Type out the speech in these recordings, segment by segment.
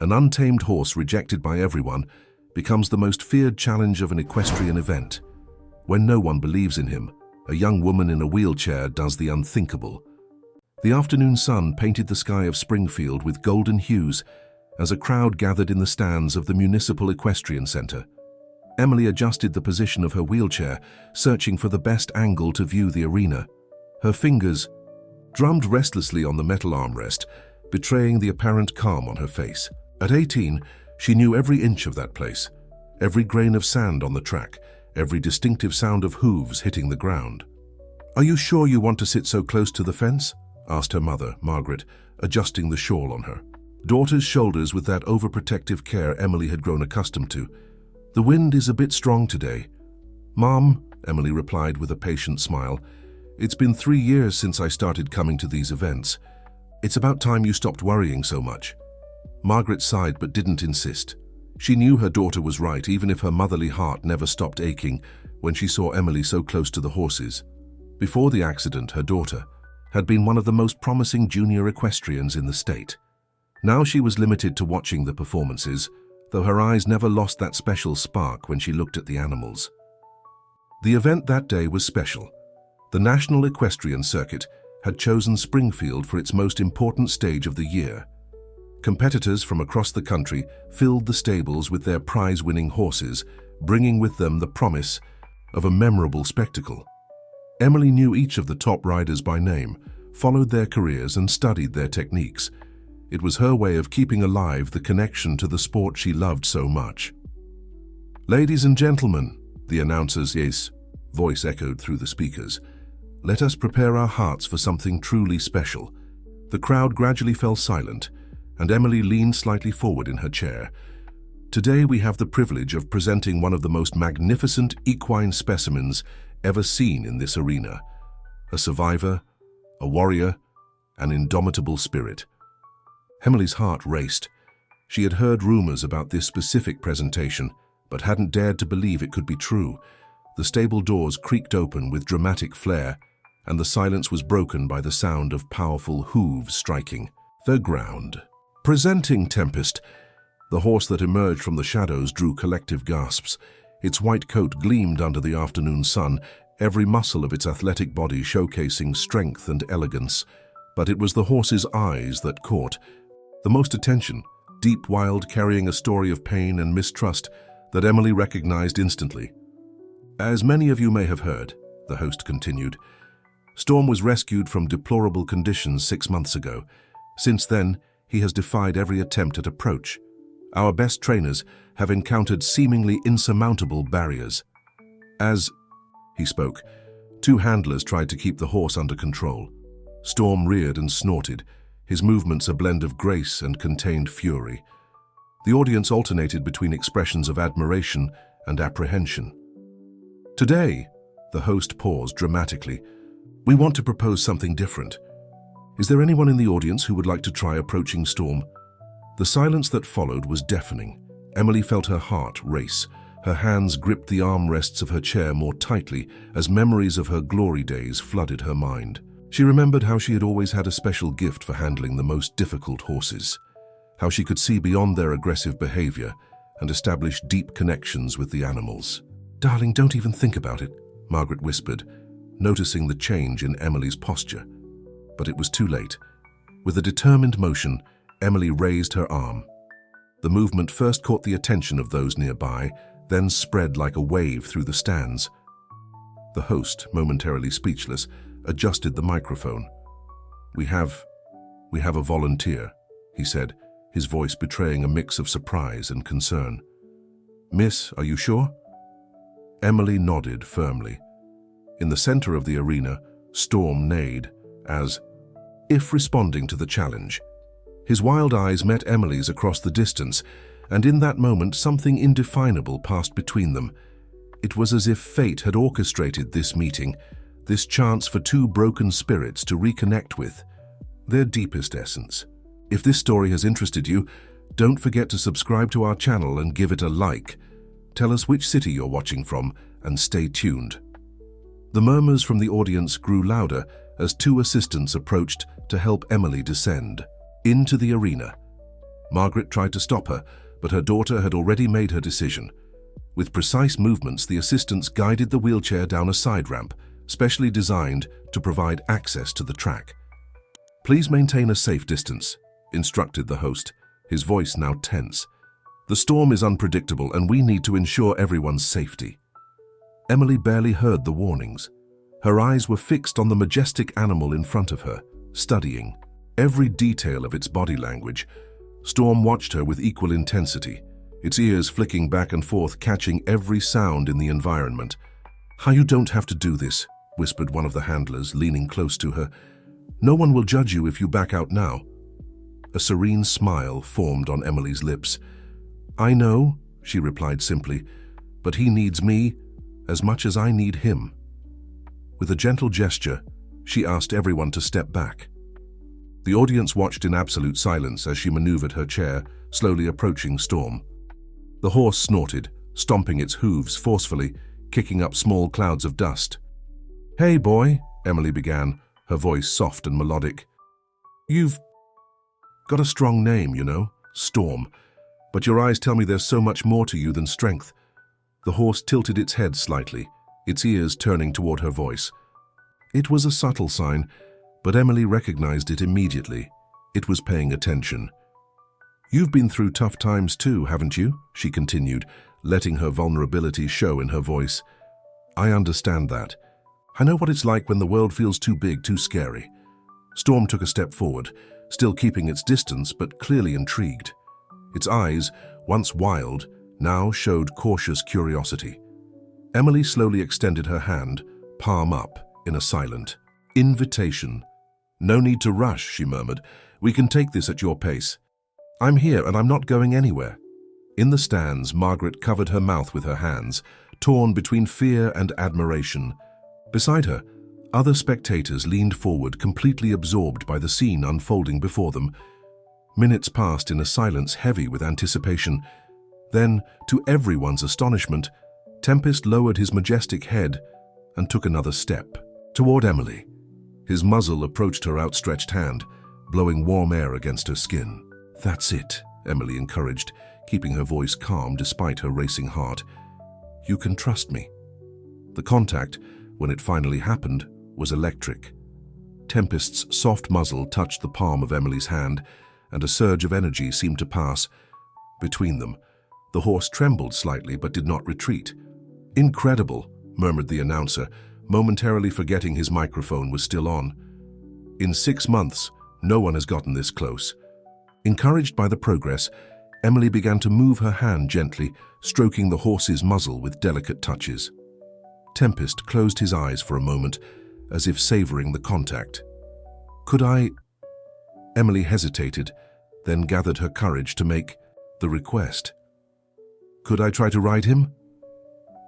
An untamed horse rejected by everyone becomes the most feared challenge of an equestrian event. When no one believes in him, a young woman in a wheelchair does the unthinkable. The afternoon sun painted the sky of Springfield with golden hues as a crowd gathered in the stands of the Municipal Equestrian Center. Emily adjusted the position of her wheelchair, searching for the best angle to view the arena. Her fingers drummed restlessly on the metal armrest, betraying the apparent calm on her face. At 18, she knew every inch of that place, every grain of sand on the track, every distinctive sound of hooves hitting the ground. "Are you sure you want to sit so close to the fence?" asked her mother, Margaret, adjusting the shawl on her daughter's shoulders with that overprotective care Emily had grown accustomed to. "The wind is a bit strong today." "Mom," Emily replied with a patient smile, "it's been 3 years since I started coming to these events. It's about time you stopped worrying so much." Margaret sighed but didn't insist. She knew her daughter was right, even if her motherly heart never stopped aching when she saw Emily so close to the horses. Before the accident, her daughter had been one of the most promising junior equestrians in the state. Now she was limited to watching the performances, though her eyes never lost that special spark when she looked at the animals. The event that day was special. The National Equestrian Circuit had chosen Springfield for its most important stage of the year. Competitors from across the country filled the stables with their prize-winning horses, bringing with them the promise of a memorable spectacle. Emily knew each of the top riders by name, followed their careers and studied their techniques. It was her way of keeping alive the connection to the sport she loved so much. "Ladies and gentlemen," the announcer's voice echoed through the speakers, "let us prepare our hearts for something truly special." The crowd gradually fell silent, and Emily leaned slightly forward in her chair. "Today we have the privilege of presenting one of the most magnificent equine specimens ever seen in this arena. A survivor, a warrior, an indomitable spirit." Emily's heart raced. She had heard rumors about this specific presentation, but hadn't dared to believe it could be true. The stable doors creaked open with dramatic flair, and the silence was broken by the sound of powerful hooves striking the ground. Presenting Tempest. The horse that emerged from the shadows drew collective gasps. Its white coat gleamed under the afternoon sun, every muscle of its athletic body showcasing strength and elegance. But it was the horse's eyes that caught the most attention, deep, wild, carrying a story of pain and mistrust that Emily recognized instantly. "As many of you may have heard," the host continued, "Storm was rescued from deplorable conditions 6 months ago. Since then, he has defied every attempt at approach. Our best trainers have encountered seemingly insurmountable barriers. As he spoke, 2 handlers tried to keep the horse under control. Storm reared and snorted, his movements a blend of grace and contained fury. The audience alternated between expressions of admiration and apprehension. Today, the host paused dramatically, we want to propose something different. Is there anyone in the audience who would like to try approaching Storm? The silence that followed was deafening. Emily felt her heart race. Her hands gripped the armrests of her chair more tightly as memories of her glory days flooded her mind. She remembered how she had always had a special gift for handling the most difficult horses, how she could see beyond their aggressive behavior and establish deep connections with the animals. "Darling, don't even think about it," Margaret whispered, noticing the change in Emily's posture. But it was too late. With a determined motion, Emily raised her arm. The movement first caught the attention of those nearby, then spread like a wave through the stands. The host, momentarily speechless, adjusted the microphone. We have a volunteer," he said, his voice betraying a mix of surprise and concern. "Miss, are you sure?" Emily nodded firmly. In the center of the arena, Storm neighed, as if responding to the challenge. His wild eyes met Emily's across the distance, and in that moment something indefinable passed between them. It was as if fate had orchestrated this meeting, this chance for 2 broken spirits to reconnect with their deepest essence. If this story has interested you, don't forget to subscribe to our channel and give it a like. Tell us which city you're watching from, and stay tuned. The murmurs from the audience grew louder as 2 assistants approached to help Emily descend into the arena. Margaret tried to stop her, but her daughter had already made her decision. With precise movements, the assistants guided the wheelchair down a side ramp, specially designed to provide access to the track. "Please maintain a safe distance," instructed the host, his voice now tense. "The storm is unpredictable and we need to ensure everyone's safety." Emily barely heard the warnings. Her eyes were fixed on the majestic animal in front of her, studying every detail of its body language. Storm watched her with equal intensity, its ears flicking back and forth, catching every sound in the environment. "You don't have to do this," whispered one of the handlers, leaning close to her. "No one will judge you if you back out now." A serene smile formed on Emily's lips. "I know," she replied simply, "but he needs me as much as I need him." With a gentle gesture, she asked everyone to step back. The audience watched in absolute silence as she maneuvered her chair, slowly approaching Storm. The horse snorted, stomping its hooves forcefully, kicking up small clouds of dust. "Hey, boy," Emily began, her voice soft and melodic. "You've got a strong name, you know, Storm, but your eyes tell me there's so much more to you than strength." The horse tilted its head slightly, its ears turning toward her voice. It was a subtle sign, but Emily recognized it immediately. It was paying attention. "You've been through tough times too, haven't you?" she continued, letting her vulnerability show in her voice. "I understand that. I know what it's like when the world feels too big, too scary." Storm took a step forward, still keeping its distance but clearly intrigued. Its eyes, once wild, now showed cautious curiosity. Emily slowly extended her hand, palm up, in a silent invitation. "No need to rush," she murmured. "We can take this at your pace. I'm here and I'm not going anywhere." In the stands, Margaret covered her mouth with her hands, torn between fear and admiration. Beside her, other spectators leaned forward, completely absorbed by the scene unfolding before them. Minutes passed in a silence heavy with anticipation. Then, to everyone's astonishment, Tempest lowered his majestic head and took another step toward Emily. His muzzle approached her outstretched hand, blowing warm air against her skin. "That's it," Emily encouraged, keeping her voice calm despite her racing heart. "You can trust me." The contact, when it finally happened, was electric. Tempest's soft muzzle touched the palm of Emily's hand, and a surge of energy seemed to pass between them. The horse trembled slightly but did not retreat. "Incredible," murmured the announcer, momentarily forgetting his microphone was still on. "In 6 months, no one has gotten this close." Encouraged by the progress, Emily began to move her hand gently, stroking the horse's muzzle with delicate touches. Tempest closed his eyes for a moment, as if savoring the contact. "Could I—" Emily hesitated, then gathered her courage to make the request. "Could I try to ride him?"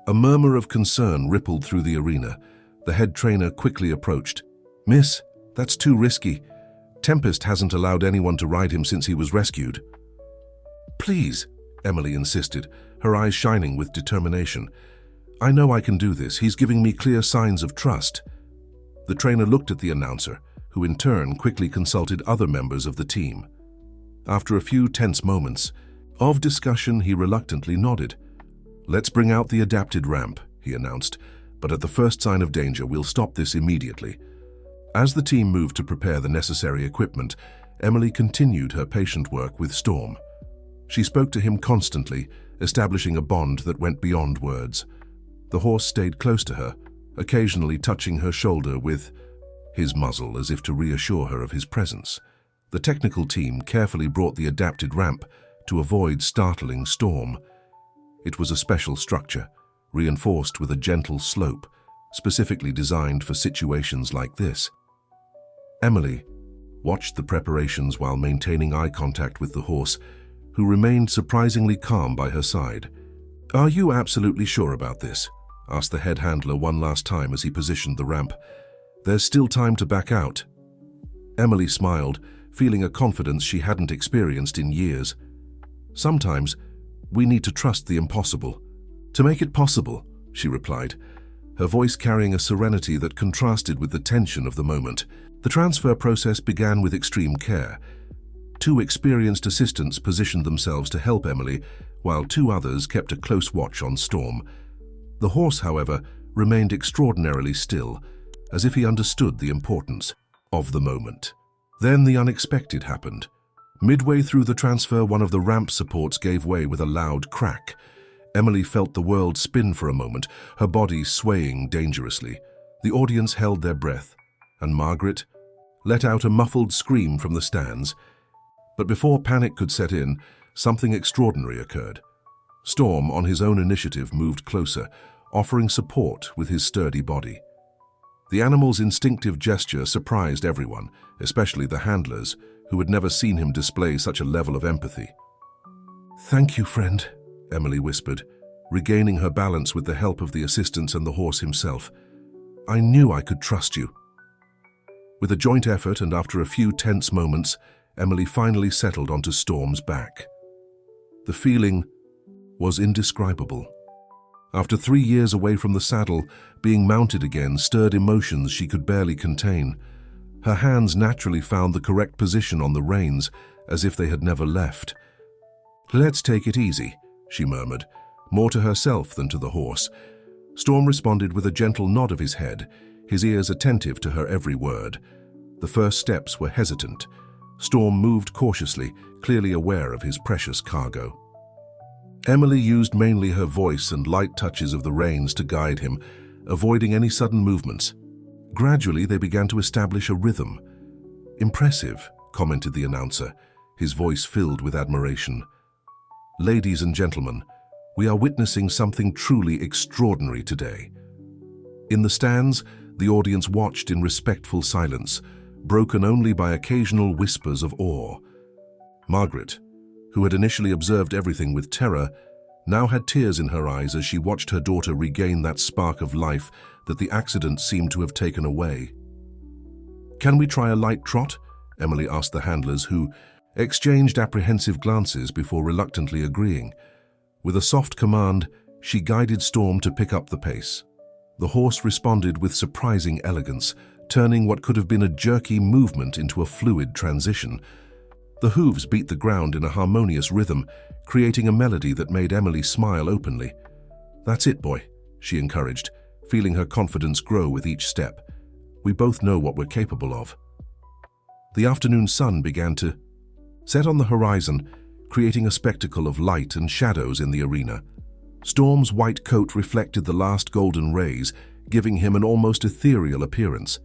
A murmur of concern rippled through the arena. The head trainer quickly approached. "Miss, that's too risky. Tempest hasn't allowed anyone to ride him since he was rescued." "Please," Emily insisted, her eyes shining with determination. "I know I can do this. He's giving me clear signs of trust." The trainer looked at the announcer, who in turn quickly consulted other members of the team. After a few tense moments of discussion, he reluctantly nodded. "Let's bring out the adapted ramp," he announced, "but at the first sign of danger, we'll stop this immediately." As the team moved to prepare the necessary equipment, Emily continued her patient work with Storm. She spoke to him constantly, establishing a bond that went beyond words. The horse stayed close to her, occasionally touching her shoulder with his muzzle as if to reassure her of his presence. The technical team carefully brought the adapted ramp to avoid startling Storm. It was a special structure, reinforced with a gentle slope, specifically designed for situations like this. Emily watched the preparations while maintaining eye contact with the horse, who remained surprisingly calm by her side. "Are you absolutely sure about this?" asked the head handler one last time as he positioned the ramp. "There's still time to back out." Emily smiled, feeling a confidence she hadn't experienced in years. "Sometimes we need to trust the impossible to make it possible," she replied, her voice carrying a serenity that contrasted with the tension of the moment. The transfer process began with extreme care. Two experienced assistants positioned themselves to help Emily, while two others kept a close watch on Storm. The horse, however, remained extraordinarily still, as if he understood the importance of the moment. Then the unexpected happened. Midway through the transfer, one of the ramp supports gave way with a loud crack. Emily felt the world spin for a moment, her body swaying dangerously. The audience held their breath, and Margaret let out a muffled scream from the stands. But before panic could set in, something extraordinary occurred. Storm, on his own initiative, moved closer, offering support with his sturdy body. The animal's instinctive gesture surprised everyone, especially the handlers, who had never seen him display such a level of empathy. "Thank you, friend," Emily whispered, regaining her balance with the help of the assistants and the horse himself. "I knew I could trust you." With a joint effort and after a few tense moments, Emily finally settled onto Storm's back. The feeling was indescribable. After 3 years away from the saddle, being mounted again stirred emotions she could barely contain. Her hands naturally found the correct position on the reins, as if they had never left. "Let's take it easy," she murmured, more to herself than to the horse. Storm responded with a gentle nod of his head, his ears attentive to her every word. The first steps were hesitant. Storm moved cautiously, clearly aware of his precious cargo. Emily used mainly her voice and light touches of the reins to guide him, avoiding any sudden movements. Gradually, they began to establish a rhythm. "Impressive," commented the announcer, his voice filled with admiration. "Ladies and gentlemen, we are witnessing something truly extraordinary today." In the stands, the audience watched in respectful silence, broken only by occasional whispers of awe. Margaret, who had initially observed everything with terror, now had tears in her eyes as she watched her daughter regain that spark of life that the accident seemed to have taken away. "Can we try a light trot?" Emily asked the handlers, who exchanged apprehensive glances before reluctantly agreeing. With a soft command, she guided Storm to pick up the pace. The horse responded with surprising elegance, turning what could have been a jerky movement into a fluid transition. The hooves beat the ground in a harmonious rhythm, creating a melody that made Emily smile openly. "That's it, boy," she encouraged, feeling her confidence grow with each step. "We both know what we're capable of." The afternoon sun began to set on the horizon, creating a spectacle of light and shadows in the arena. Storm's white coat reflected the last golden rays, giving him an almost ethereal appearance.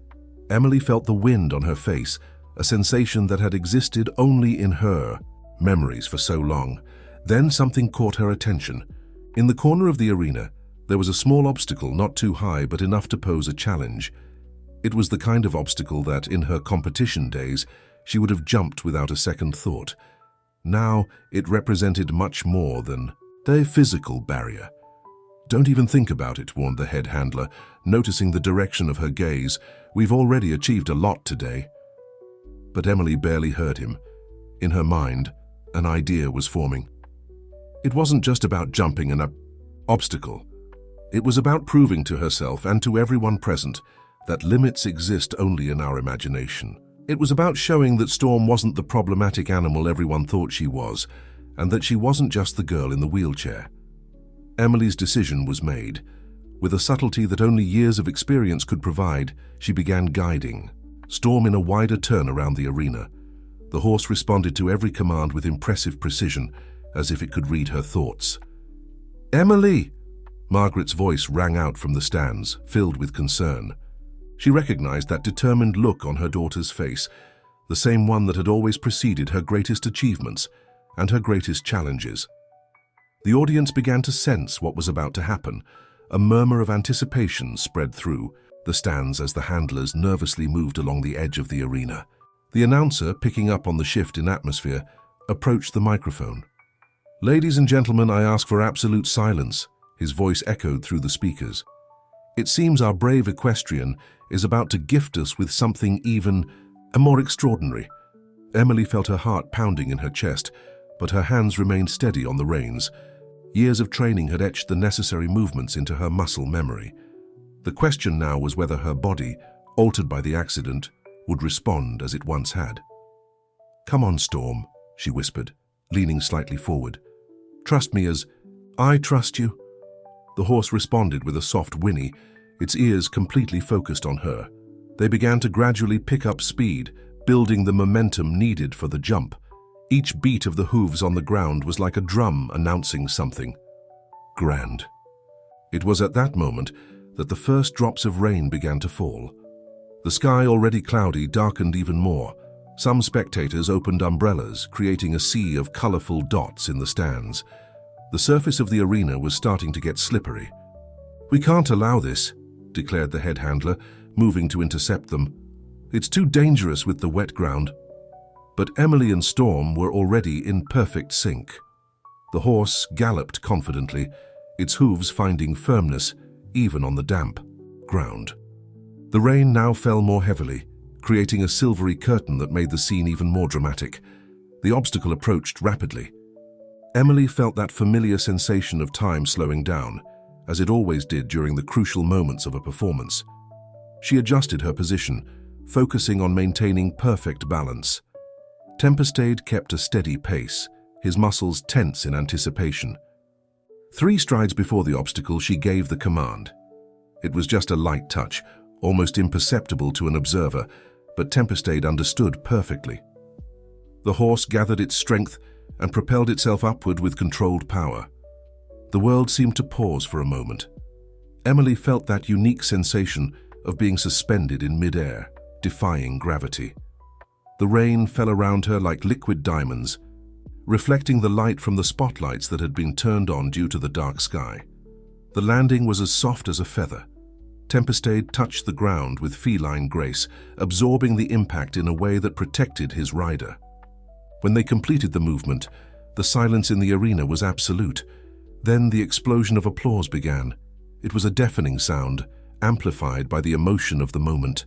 Emily felt the wind on her face, a sensation that had existed only in her memories for so long. Then something caught her attention. In the corner of the arena, there was a small obstacle not too high but enough to pose a challenge. It was the kind of obstacle that, in her competition days, she would have jumped without a second thought. Now it represented much more than a physical barrier. "Don't even think about it," warned the head handler, noticing the direction of her gaze. "We've already achieved a lot today." But Emily barely heard him. In her mind, an idea was forming. It wasn't just about jumping an obstacle. It was about proving to herself and to everyone present that limits exist only in our imagination. It was about showing that Storm wasn't the problematic animal everyone thought she was, and that she wasn't just the girl in the wheelchair. Emily's decision was made. With a subtlety that only years of experience could provide, she began guiding Storm in a wider turn around the arena. The horse responded to every command with impressive precision, as if it could read her thoughts. "Emily!" Margaret's voice rang out from the stands, filled with concern. She recognized that determined look on her daughter's face, the same one that had always preceded her greatest achievements and her greatest challenges. The audience began to sense what was about to happen. A murmur of anticipation spread through the stands as the handlers nervously moved along the edge of the arena. The announcer, picking up on the shift in atmosphere, approached the microphone. "Ladies and gentlemen, I ask for absolute silence," his voice echoed through the speakers. "It seems our brave equestrian is about to gift us with something even more extraordinary." Emily felt her heart pounding in her chest, but her hands remained steady on the reins. Years of training had etched the necessary movements into her muscle memory. The question now was whether her body, altered by the accident, would respond as it once had. "Come on, Storm," she whispered, leaning slightly forward. "Trust me as I trust you." The horse responded with a soft whinny, its ears completely focused on her. They began to gradually pick up speed, building the momentum needed for the jump. Each beat of the hooves on the ground was like a drum announcing something grand. It was at that moment that the first drops of rain began to fall. The sky, already cloudy, darkened even more. Some spectators opened umbrellas, creating a sea of colorful dots in the stands. The surface of the arena was starting to get slippery. "We can't allow this," declared the head handler, moving to intercept them. "It's too dangerous with the wet ground." But Emily and Storm were already in perfect sync. The horse galloped confidently, its hooves finding firmness even on the damp ground. The rain now fell more heavily, creating a silvery curtain that made the scene even more dramatic. The obstacle approached rapidly. Emily felt that familiar sensation of time slowing down, as it always did during the crucial moments of a performance. She adjusted her position, focusing on maintaining perfect balance. Tempestade kept a steady pace, his muscles tense in anticipation. 3 strides before the obstacle, she gave the command. It was just a light touch, almost imperceptible to an observer, but Tempestade understood perfectly. The horse gathered its strength and propelled itself upward with controlled power. The world seemed to pause for a moment. Emily felt that unique sensation of being suspended in midair, defying gravity. The rain fell around her like liquid diamonds, reflecting the light from the spotlights that had been turned on due to the dark sky. The landing was as soft as a feather. Tempestade touched the ground with feline grace, absorbing the impact in a way that protected his rider. When they completed the movement, the silence in the arena was absolute. Then the explosion of applause began. It was a deafening sound, amplified by the emotion of the moment.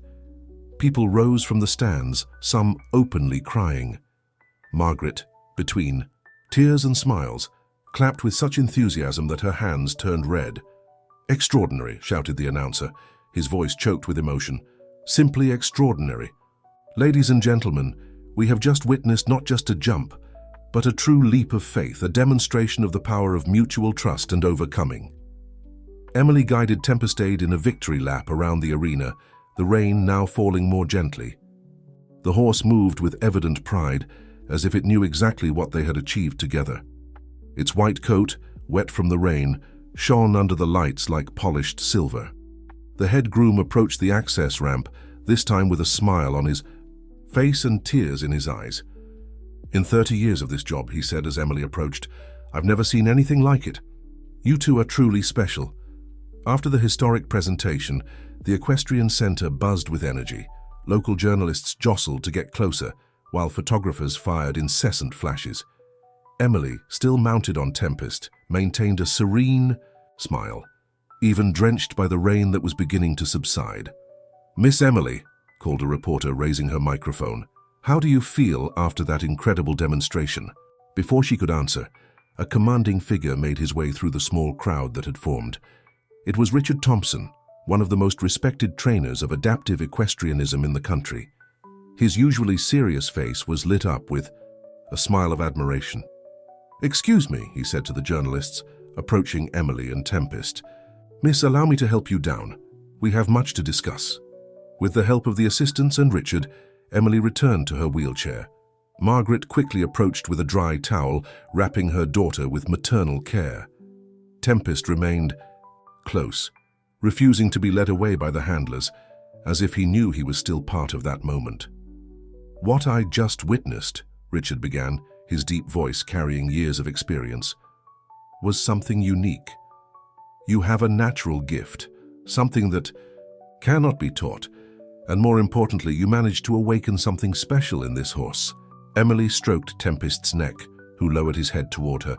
People rose from the stands, some openly crying. Margaret, between tears and smiles, clapped with such enthusiasm that her hands turned red. "Extraordinary," shouted the announcer, his voice choked with emotion. "Simply extraordinary. Ladies and gentlemen, we have just witnessed not just a jump, but a true leap of faith, a demonstration of the power of mutual trust and overcoming." Emily guided Tempestade in a victory lap around the arena, the rain now falling more gently. The horse moved with evident pride, as if it knew exactly what they had achieved together. Its white coat, wet from the rain, shone under the lights like polished silver. The head groom approached the access ramp, this time with a smile on his face and tears in his eyes. "In 30 years of this job," he said as Emily approached, "I've never seen anything like it. You two are truly special." After the historic presentation, the Equestrian Center buzzed with energy. Local journalists jostled to get closer, while photographers fired incessant flashes. Emily, still mounted on Tempest, maintained a serene smile, even drenched by the rain that was beginning to subside. "Miss Emily," called a reporter, raising her microphone, "how do you feel after that incredible demonstration?" Before she could answer, a commanding figure made his way through the small crowd that had formed. It was Richard Thompson, one of the most respected trainers of adaptive equestrianism in the country. His usually serious face was lit up with a smile of admiration. "Excuse me," he said to the journalists, approaching Emily and Tempest. "Miss, allow me to help you down. We have much to discuss." With the help of the assistants and Richard, Emily returned to her wheelchair. Margaret quickly approached with a dry towel, wrapping her daughter with maternal care. Tempest remained close, refusing to be led away by the handlers, as if he knew he was still part of that moment. "What I just witnessed," Richard began, his deep voice carrying years of experience, "was something unique. You have a natural gift, something that cannot be taught, and more importantly, you managed to awaken something special in this horse." Emily stroked Tempest's neck, who lowered his head toward her.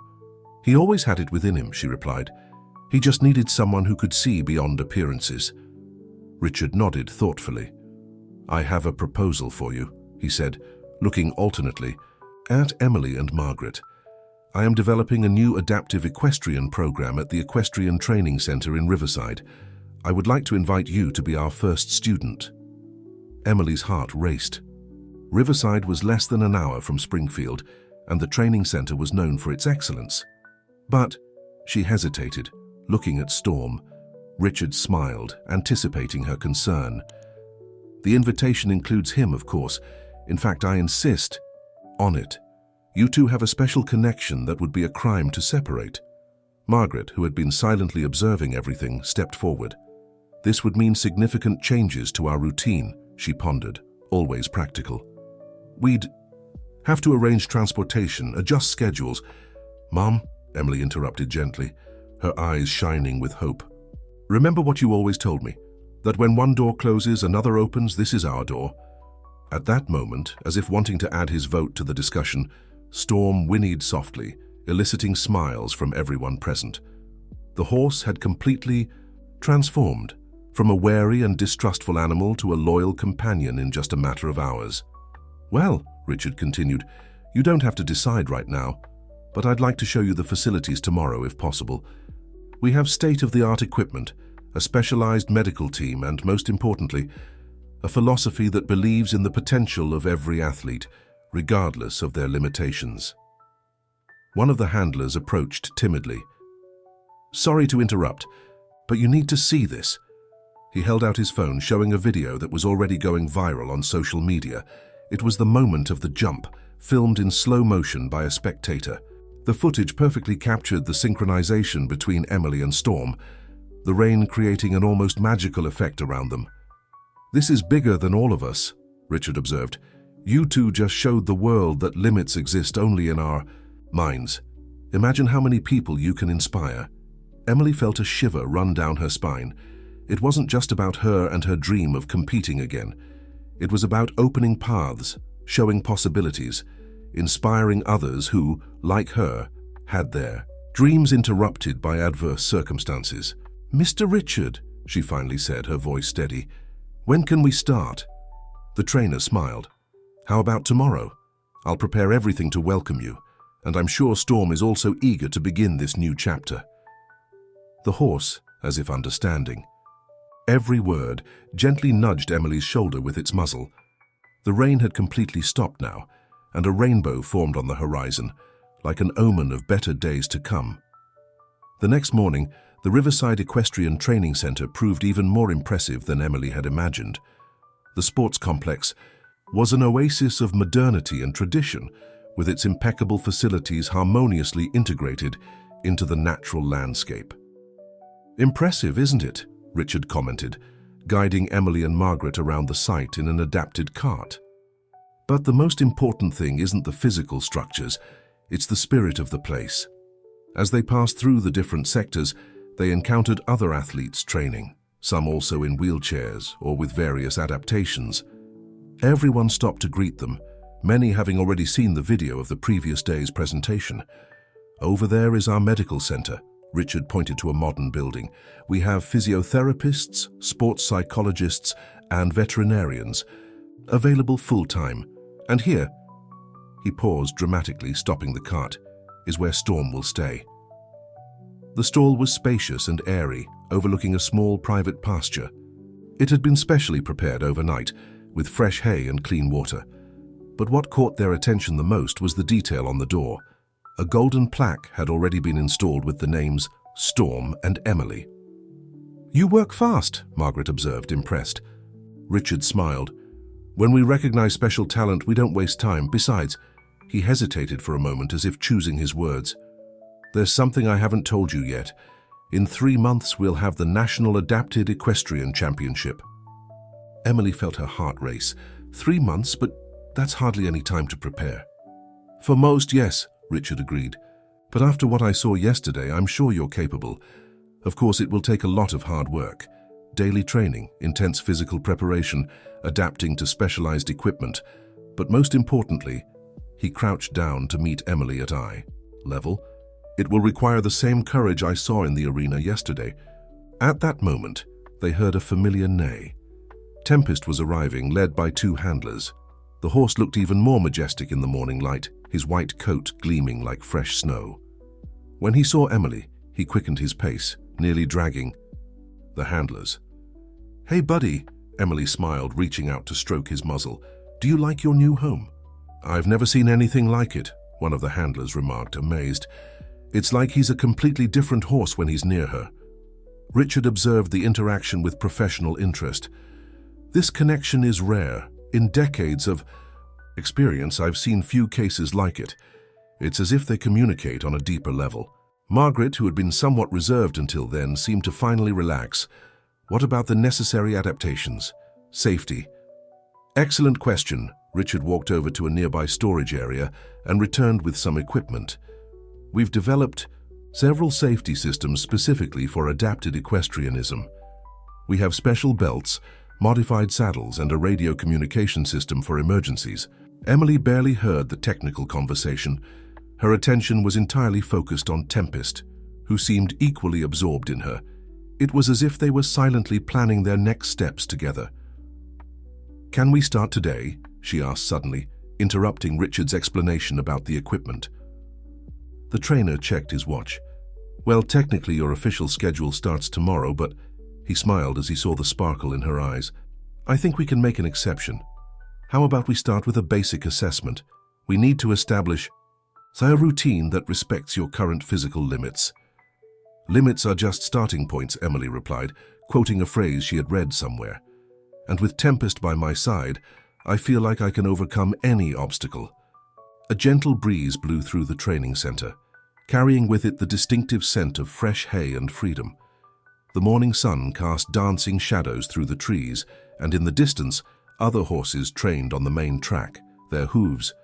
"He always had it within him," she replied. "He just needed someone who could see beyond appearances." Richard nodded thoughtfully. "I have a proposal for you," he said, looking alternately at Emily and Margaret. "I am developing a new adaptive equestrian program at the Equestrian Training Center in Riverside. I would like to invite you to be our first student." Emily's heart raced. Riverside was less than an hour from Springfield, and the training center was known for its excellence. But she hesitated, looking at Storm. Richard smiled, anticipating her concern. The invitation includes him, of course. In fact, I insist on it. You two have a special connection that would be a crime to separate. Margaret, who had been silently observing everything, stepped forward. This would mean significant changes to our routine, she pondered, always practical. We'd have to arrange transportation, adjust schedules. Mom, Emily interrupted gently, her eyes shining with hope. Remember what you always told me, that when one door closes, another opens. This is our door. At that moment, as if wanting to add his vote to the discussion, Storm whinnied softly, eliciting smiles from everyone present. The horse had completely transformed, from a wary and distrustful animal to a loyal companion in just a matter of hours. Well, Richard continued, you don't have to decide right now, but I'd like to show you the facilities tomorrow if possible. We have state-of-the-art equipment, a specialized medical team, and most importantly, a philosophy that believes in the potential of every athlete, regardless of their limitations. One of the handlers approached timidly. Sorry to interrupt, but you need to see this. He held out his phone, showing a video that was already going viral on social media. It was the moment of the jump, filmed in slow motion by a spectator. The footage perfectly captured the synchronization between Emily and Storm, the rain creating an almost magical effect around them. This is bigger than all of us, Richard observed. You two just showed the world that limits exist only in our minds. Imagine how many people you can inspire. Emily felt a shiver run down her spine. It wasn't just about her and her dream of competing again. It was about opening paths, showing possibilities, inspiring others who, like her, had their dreams interrupted by adverse circumstances. Mr. Richard, she finally said, her voice steady, when can we start? The trainer smiled. How about tomorrow? I'll prepare everything to welcome you, and I'm sure Storm is also eager to begin this new chapter. The horse, as if understanding, every word, gently nudged Emily's shoulder with its muzzle. The rain had completely stopped now, and a rainbow formed on the horizon, like an omen of better days to come. The next morning, the Riverside Equestrian Training Center proved even more impressive than Emily had imagined. The sports complex was an oasis of modernity and tradition, with its impeccable facilities harmoniously integrated into the natural landscape. Impressive, isn't it? Richard commented, guiding Emily and Margaret around the site in an adapted cart. But the most important thing isn't the physical structures, it's the spirit of the place. As they passed through the different sectors, they encountered other athletes training, some also in wheelchairs or with various adaptations. Everyone stopped to greet them, many having already seen the video of the previous day's presentation. Over there is our medical center. Richard pointed to a modern building. We have physiotherapists, sports psychologists, and veterinarians available full-time. And here, he paused dramatically, stopping the cart, is where Storm will stay. The stall was spacious and airy, overlooking a small private pasture. It had been specially prepared overnight, with fresh hay and clean water. But what caught their attention the most was the detail on the door. A golden plaque had already been installed with the names Storm and Emily. You work fast, Margaret observed, impressed. Richard smiled. When we recognize special talent, we don't waste time. Besides, he hesitated for a moment as if choosing his words. There's something I haven't told you yet. In 3 months, we'll have the National Adapted Equestrian Championship. Emily felt her heart race. 3 months, but that's hardly any time to prepare. For most, yes, Richard agreed. But after what I saw yesterday, I'm sure you're capable. Of course, it will take a lot of hard work. Daily training, intense physical preparation, adapting to specialized equipment. But most importantly, he crouched down to meet Emily at eye level. It will require the same courage I saw in the arena yesterday. At that moment, they heard a familiar neigh. Tempest was arriving, led by 2 handlers. The horse looked even more majestic in the morning light, his white coat gleaming like fresh snow. When he saw Emily, he quickened his pace, nearly dragging the handlers. Hey, buddy, Emily smiled, reaching out to stroke his muzzle. "Do you like your new home?" "I've never seen anything like it," one of the handlers remarked, amazed. "It's like he's a completely different horse when he's near her." Richard observed the interaction with professional interest. "This connection is rare. In decades of experience, I've seen few cases like it. It's as if they communicate on a deeper level." Margaret, who had been somewhat reserved until then, seemed to finally relax. "What about the necessary adaptations? Safety?" "Excellent question." Richard walked over to a nearby storage area and returned with some equipment. "We've developed several safety systems specifically for adapted equestrianism. We have special belts, modified saddles, and a radio communication system for emergencies." Emily barely heard the technical conversation. Her attention was entirely focused on Tempest, who seemed equally absorbed in her. It was as if they were silently planning their next steps together. "Can we start today?" she asked suddenly, interrupting Richard's explanation about the equipment. The trainer checked his watch. "Well, technically your official schedule starts tomorrow, but..." He smiled as he saw the sparkle in her eyes. "I think we can make an exception. How about we start with a basic assessment? We need to establish a routine that respects your current physical limits." "Limits are just starting points," Emily replied, quoting a phrase she had read somewhere. "And with Tempest by my side, I feel like I can overcome any obstacle." A gentle breeze blew through the training center, carrying with it the distinctive scent of fresh hay and freedom. The morning sun cast dancing shadows through the trees, and in the distance, other horses trained on the main track, their hooves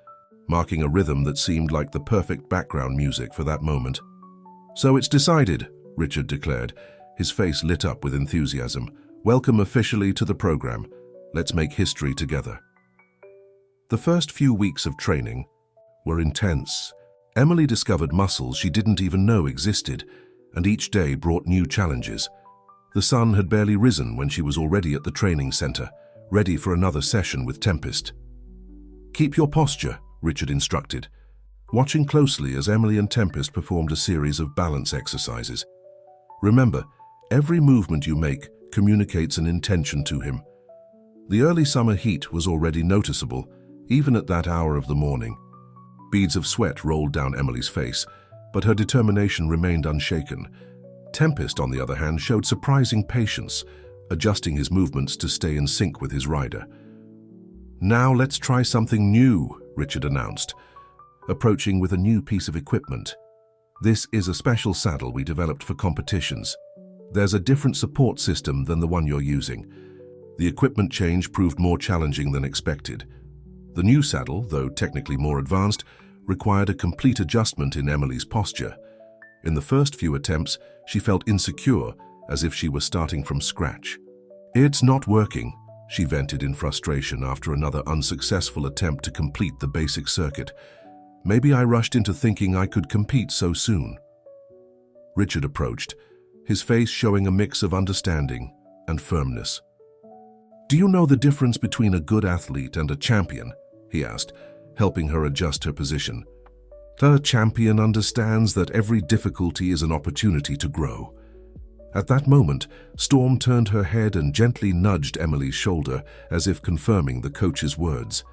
marking a rhythm that seemed like the perfect background music for that moment. "So it's decided," Richard declared, his face lit up with enthusiasm. "Welcome officially to the program. Let's make history together." The first few weeks of training were intense. Emily discovered muscles she didn't even know existed, and each day brought new challenges. The sun had barely risen when she was already at the training center, ready for another session with Tempest. "Keep your posture," Richard instructed, watching closely as Emily and Tempest performed a series of balance exercises. "Remember, every movement you make communicates an intention to him." The early summer heat was already noticeable, even at that hour of the morning. Beads of sweat rolled down Emily's face, but her determination remained unshaken. Tempest, on the other hand, showed surprising patience, adjusting his movements to stay in sync with his rider. "Now let's try something new," Richard announced, approaching with a new piece of equipment. "This is a special saddle we developed for competitions. There's a different support system than the one you're using." The equipment change proved more challenging than expected. The new saddle, though technically more advanced, required a complete adjustment in Emily's posture. In the first few attempts, she felt insecure, as if she were starting from scratch. "It's not working," she vented in frustration after another unsuccessful attempt to complete the basic circuit. "Maybe I rushed into thinking I could compete so soon." Richard approached, his face showing a mix of understanding and firmness. "Do you know the difference between a good athlete and a champion?" he asked, helping her adjust her position. "The champion understands that every difficulty is an opportunity to grow." At that moment, Storm turned her head and gently nudged Emily's shoulder, as if confirming the coach's words.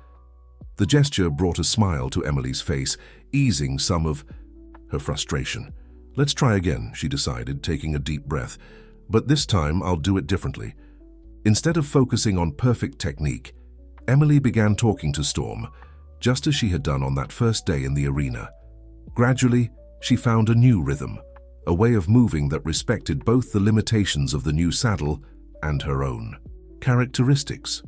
The gesture brought a smile to Emily's face, easing some of her frustration. "Let's try again," she decided, taking a deep breath. "But this time I'll do it differently." Instead of focusing on perfect technique, Emily began talking to Storm, just as she had done on that first day in the arena. Gradually, she found a new rhythm, a way of moving that respected both the limitations of the new saddle and her own characteristics.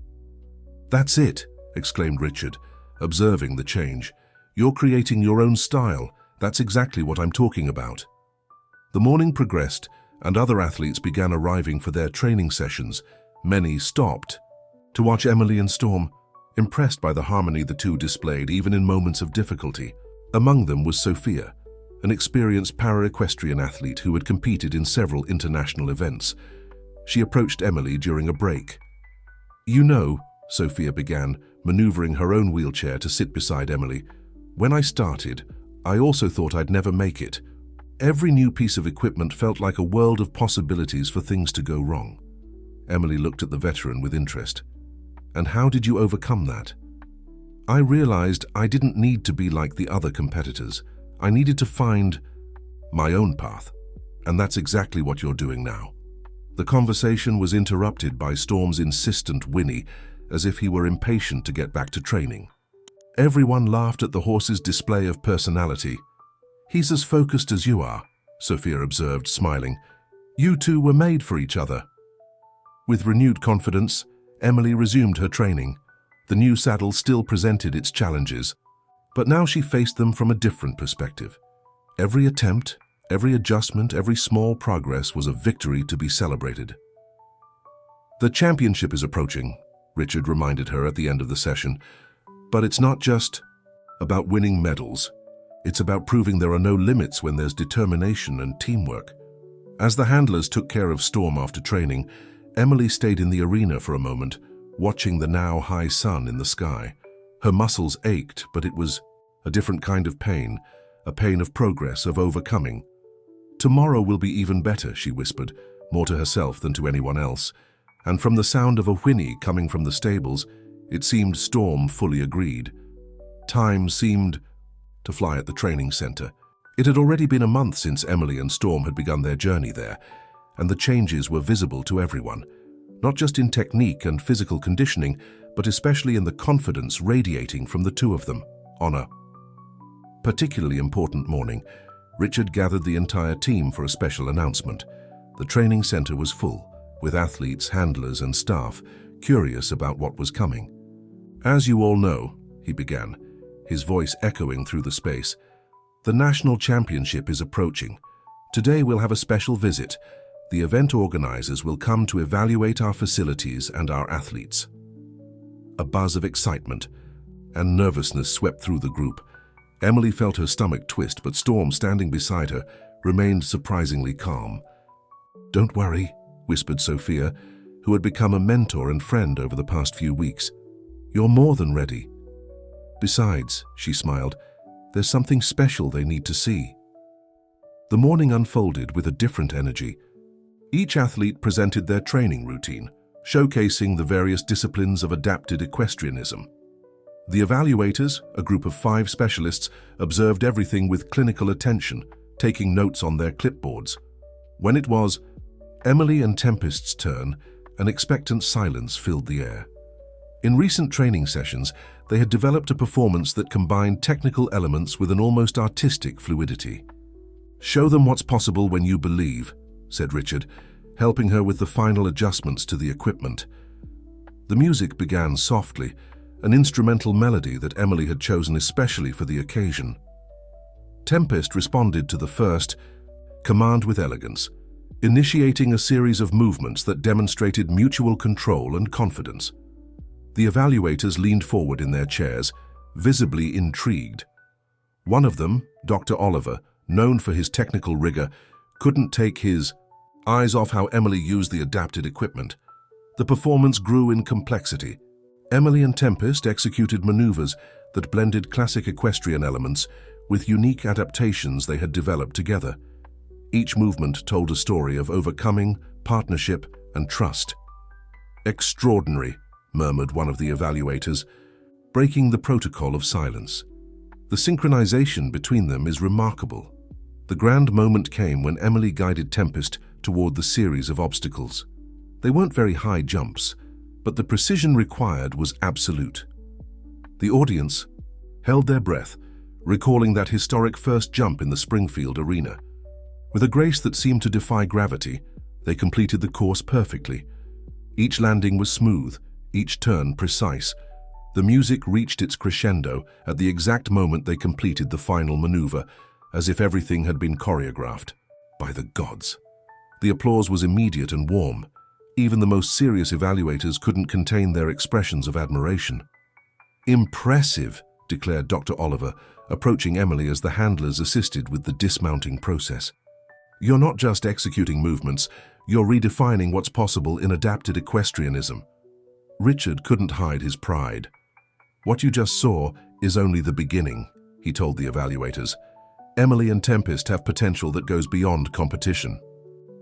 "That's it," exclaimed Richard, observing the change. "You're creating your own style. That's exactly what I'm talking about." The morning progressed, and other athletes began arriving for their training sessions. Many stopped to watch Emily and Storm, impressed by the harmony the two displayed even in moments of difficulty. Among them was Sophia, an experienced para-equestrian athlete who had competed in several international events. She approached Emily during a break. "You know," Sophia began, maneuvering her own wheelchair to sit beside Emily, "when I started, I also thought I'd never make it. Every new piece of equipment felt like a world of possibilities for things to go wrong." Emily looked at the veteran with interest. "And how did you overcome that?" I realized I didn't need to be like the other competitors. I needed to find my own path. And that's exactly what you're doing now. The conversation was interrupted by Storm's insistent whinny, as if he were impatient to get back to training. Everyone laughed at the horse's display of personality. "He's as focused as you are," Sophia observed, smiling. "You two were made for each other." With renewed confidence, Emily resumed her training. The new saddle still presented its challenges, but now she faced them from a different perspective. Every attempt, every adjustment, every small progress was a victory to be celebrated. "The championship is approaching," Richard reminded her at the end of the session. "But it's not just about winning medals. It's about proving there are no limits when there's determination and teamwork." As the handlers took care of Storm after training, Emily stayed in the arena for a moment, watching the now high sun in the sky. Her muscles ached, but it was a different kind of pain, a pain of progress, of overcoming. "Tomorrow will be even better," she whispered, more to herself than to anyone else. And from the sound of a whinny coming from the stables, it seemed Storm fully agreed. Time seemed to fly at the training center. It had already been a month since Emily and Storm had begun their journey there, and the changes were visible to everyone, not just in technique and physical conditioning, but especially in the confidence radiating from the two of them. On a particularly important morning, Richard gathered the entire team for a special announcement. The training center was full, with athletes, handlers, and staff curious about what was coming. "As you all know," he began, his voice echoing through the space, "the national championship is approaching. Today we'll have a special visit. The event organizers will come to evaluate our facilities and our athletes." A buzz of excitement and nervousness swept through the group. Emily felt her stomach twist, but Storm, standing beside her, remained surprisingly calm. "Don't worry," whispered Sophia, who had become a mentor and friend over the past few weeks. "You're more than ready. Besides," she smiled, "there's something special they need to see." The morning unfolded with a different energy. Each athlete presented their training routine, showcasing the various disciplines of adapted equestrianism. The evaluators, a group of 5 specialists, observed everything with clinical attention, taking notes on their clipboards. When it was Emily and Tempest's turn, an expectant silence filled the air. In recent training sessions, they had developed a performance that combined technical elements with an almost artistic fluidity. "Show them what's possible when you believe," said Richard, helping her with the final adjustments to the equipment. The music began softly, an instrumental melody that Emily had chosen especially for the occasion. Tempest responded to the first command with elegance, initiating a series of movements that demonstrated mutual control and confidence. The evaluators leaned forward in their chairs, visibly intrigued. One of them, Dr. Oliver, known for his technical rigor, couldn't take his eyes off how Emily used the adapted equipment. The performance grew in complexity. Emily and Tempest executed maneuvers that blended classic equestrian elements with unique adaptations they had developed together. Each movement told a story of overcoming, partnership, and trust. "Extraordinary," murmured one of the evaluators, breaking the protocol of silence. "The synchronization between them is remarkable." The grand moment came when Emily guided Tempest toward the series of obstacles. They weren't very high jumps, but the precision required was absolute. The audience held their breath, recalling that historic first jump in the Springfield Arena. With a grace that seemed to defy gravity, they completed the course perfectly. Each landing was smooth, each turn precise. The music reached its crescendo at the exact moment they completed the final maneuver, as if everything had been choreographed. By the gods! The applause was immediate and warm. Even the most serious evaluators couldn't contain their expressions of admiration. "Impressive," declared Dr. Oliver, approaching Emily as the handlers assisted with the dismounting process. "You're not just executing movements, you're redefining what's possible in adapted equestrianism." Richard couldn't hide his pride. "What you just saw is only the beginning," he told the evaluators. "Emily and Tempest have potential that goes beyond competition.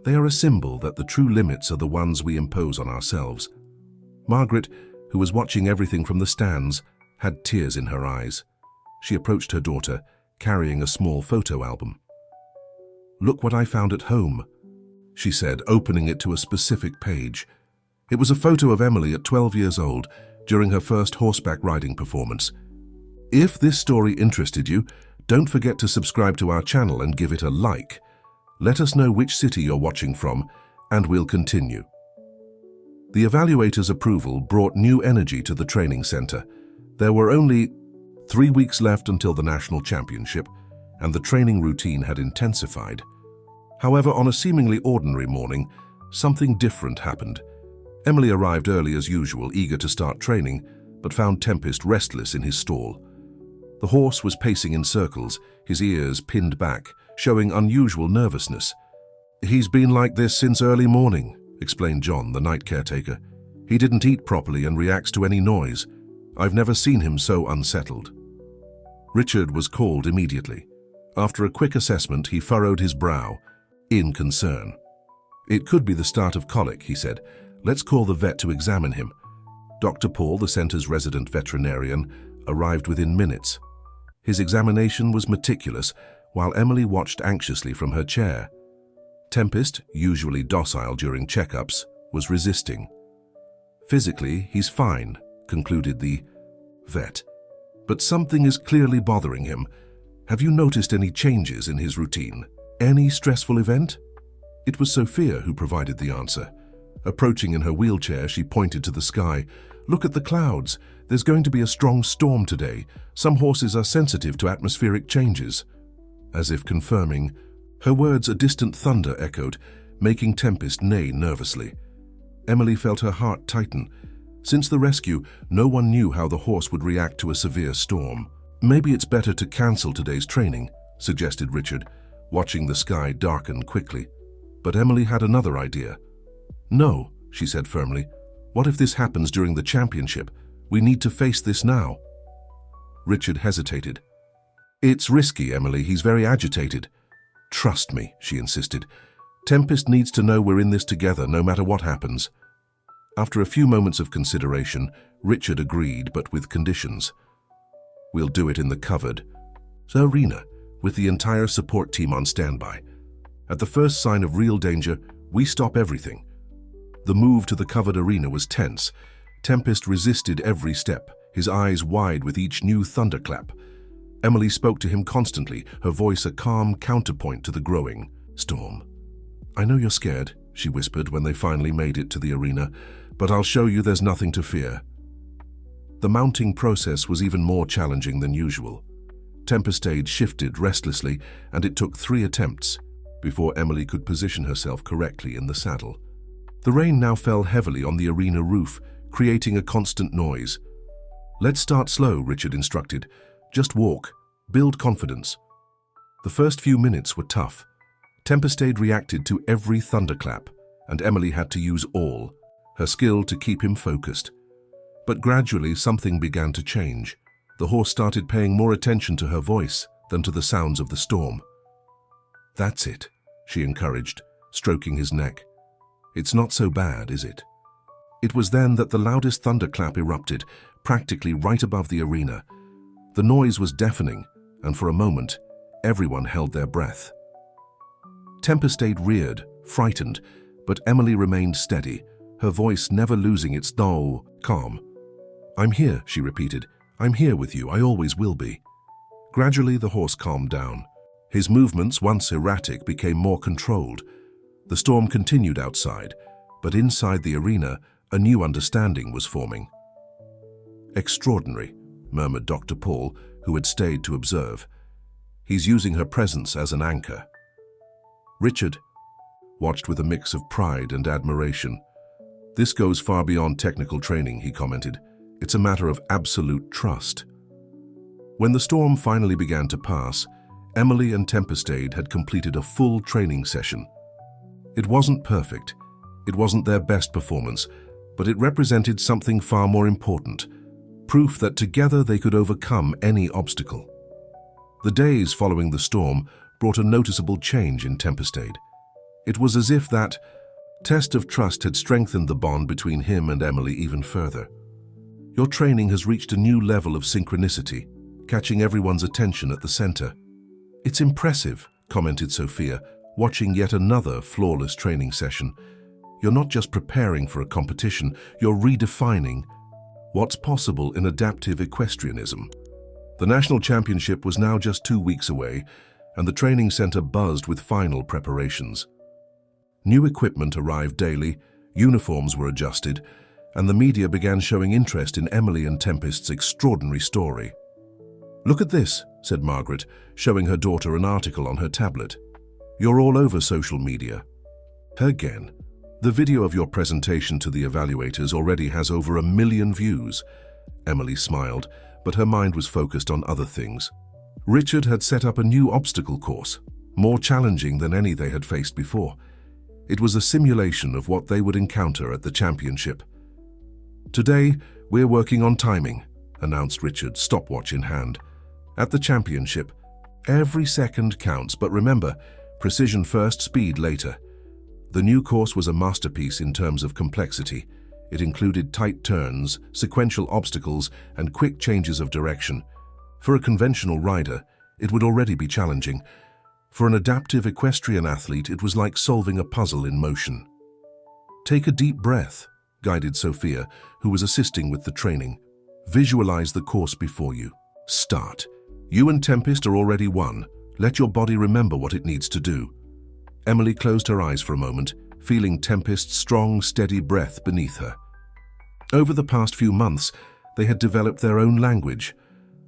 They are a symbol that the true limits are the ones we impose on ourselves." Margaret, who was watching everything from the stands, had tears in her eyes. She approached her daughter, carrying a small photo album. "Look what I found at home," she said, opening it to a specific page. It was a photo of Emily at 12 years old during her first horseback riding performance. If this story interested you, don't forget to subscribe to our channel and give it a like. Let us know which city you're watching from, and we'll continue. The evaluator's approval brought new energy to the training center. There were only 3 weeks left until the national championship, and the training routine had intensified. However, on a seemingly ordinary morning, something different happened. Emily arrived early as usual, eager to start training, but found Tempest restless in his stall. The horse was pacing in circles, his ears pinned back, showing unusual nervousness. "He's been like this since early morning," explained John, the night caretaker. "He didn't eat properly and reacts to any noise. I've never seen him so unsettled." Richard was called immediately. After a quick assessment, he furrowed his brow, in concern. "It could be the start of colic," he said. "Let's call the vet to examine him." Dr. Paul, the center's resident veterinarian, arrived within minutes. His examination was meticulous, while Emily watched anxiously from her chair. Tempest, usually docile during checkups, was resisting. "Physically, he's fine," concluded the vet. "But something is clearly bothering him. Have you noticed any changes in his routine? Any stressful event?" It was Sophia who provided the answer. Approaching in her wheelchair, she pointed to the sky. "Look at the clouds. There's going to be a strong storm today. Some horses are sensitive to atmospheric changes." As if confirming, her words a distant thunder echoed, making Tempest neigh nervously. Emily felt her heart tighten. Since the rescue, no one knew how the horse would react to a severe storm. "Maybe it's better to cancel today's training," suggested Richard, watching the sky darken quickly. But Emily had another idea. "No," she said firmly. "What if this happens during the championship? We need to face this now." Richard hesitated. "It's risky, Emily. He's very agitated." "Trust me," she insisted. "Tempest needs to know we're in this together, no matter what happens." After a few moments of consideration, Richard agreed, but with conditions. "We'll do it in the covered arena, with the entire support team on standby. At the first sign of real danger, we stop everything." The move to the covered arena was tense. Tempest resisted every step, his eyes wide with each new thunderclap. Emily spoke to him constantly, her voice a calm counterpoint to the growing storm. "I know you're scared," she whispered when they finally made it to the arena, "but I'll show you there's nothing to fear." The mounting process was even more challenging than usual. Tempestade shifted restlessly, and it took 3 attempts before Emily could position herself correctly in the saddle. The rain now fell heavily on the arena roof, creating a constant noise. "Let's start slow," Richard instructed. "Just walk. Build confidence." The first few minutes were tough. Tempestade reacted to every thunderclap, and Emily had to use all her skill to keep him focused. But gradually something began to change. The horse started paying more attention to her voice than to the sounds of the storm. "That's it," she encouraged, stroking his neck. "It's not so bad, is it?" It was then that the loudest thunderclap erupted, practically right above the arena. The noise was deafening, and for a moment, everyone held their breath. Tempestade reared, frightened, but Emily remained steady, her voice never losing its dull calm. "I'm here," she repeated. "I'm here with you. I always will be." Gradually, the horse calmed down. His movements, once erratic, became more controlled. The storm continued outside, but inside the arena, a new understanding was forming. "Extraordinary," murmured Dr. Paul, who had stayed to observe. "He's using her presence as an anchor." Richard watched with a mix of pride and admiration. "This goes far beyond technical training," he commented. "It's a matter of absolute trust." When the storm finally began to pass, Emily and Tempestade had completed a full training session. It wasn't perfect. It wasn't their best performance, but it represented something far more important, proof that together they could overcome any obstacle. The days following the storm brought a noticeable change in Tempestade. It was as if that test of trust had strengthened the bond between him and Emily even further. Your training has reached a new level of synchronicity, catching everyone's attention at the center. It's impressive, commented Sophia, watching yet another flawless training session. You're not just preparing for a competition, you're redefining what's possible in adaptive equestrianism. The national championship was now just 2 weeks away, and the training center buzzed with final preparations. New equipment arrived daily, uniforms were adjusted, and the media began showing interest in Emily and Tempest's extraordinary story. "Look at this," said Margaret, showing her daughter an article on her tablet. "You're all over social media." "Again, the video of your presentation to the evaluators already has over 1 million views." Emily smiled, but her mind was focused on other things. Richard had set up a new obstacle course, more challenging than any they had faced before. It was a simulation of what they would encounter at the championship. "Today, we're working on timing," announced Richard, stopwatch in hand. "At the championship, every second counts, but remember, precision first, speed later." The new course was a masterpiece in terms of complexity. It included tight turns, sequential obstacles, and quick changes of direction. For a conventional rider, it would already be challenging. For an adaptive equestrian athlete, it was like solving a puzzle in motion. "Take a deep breath," guided Sophia, who was assisting with the training. "Visualize the course before you. Start. You and Tempest are already one. Let your body remember what it needs to do." Emily closed her eyes for a moment, feeling Tempest's strong, steady breath beneath her. Over the past few months, they had developed their own language,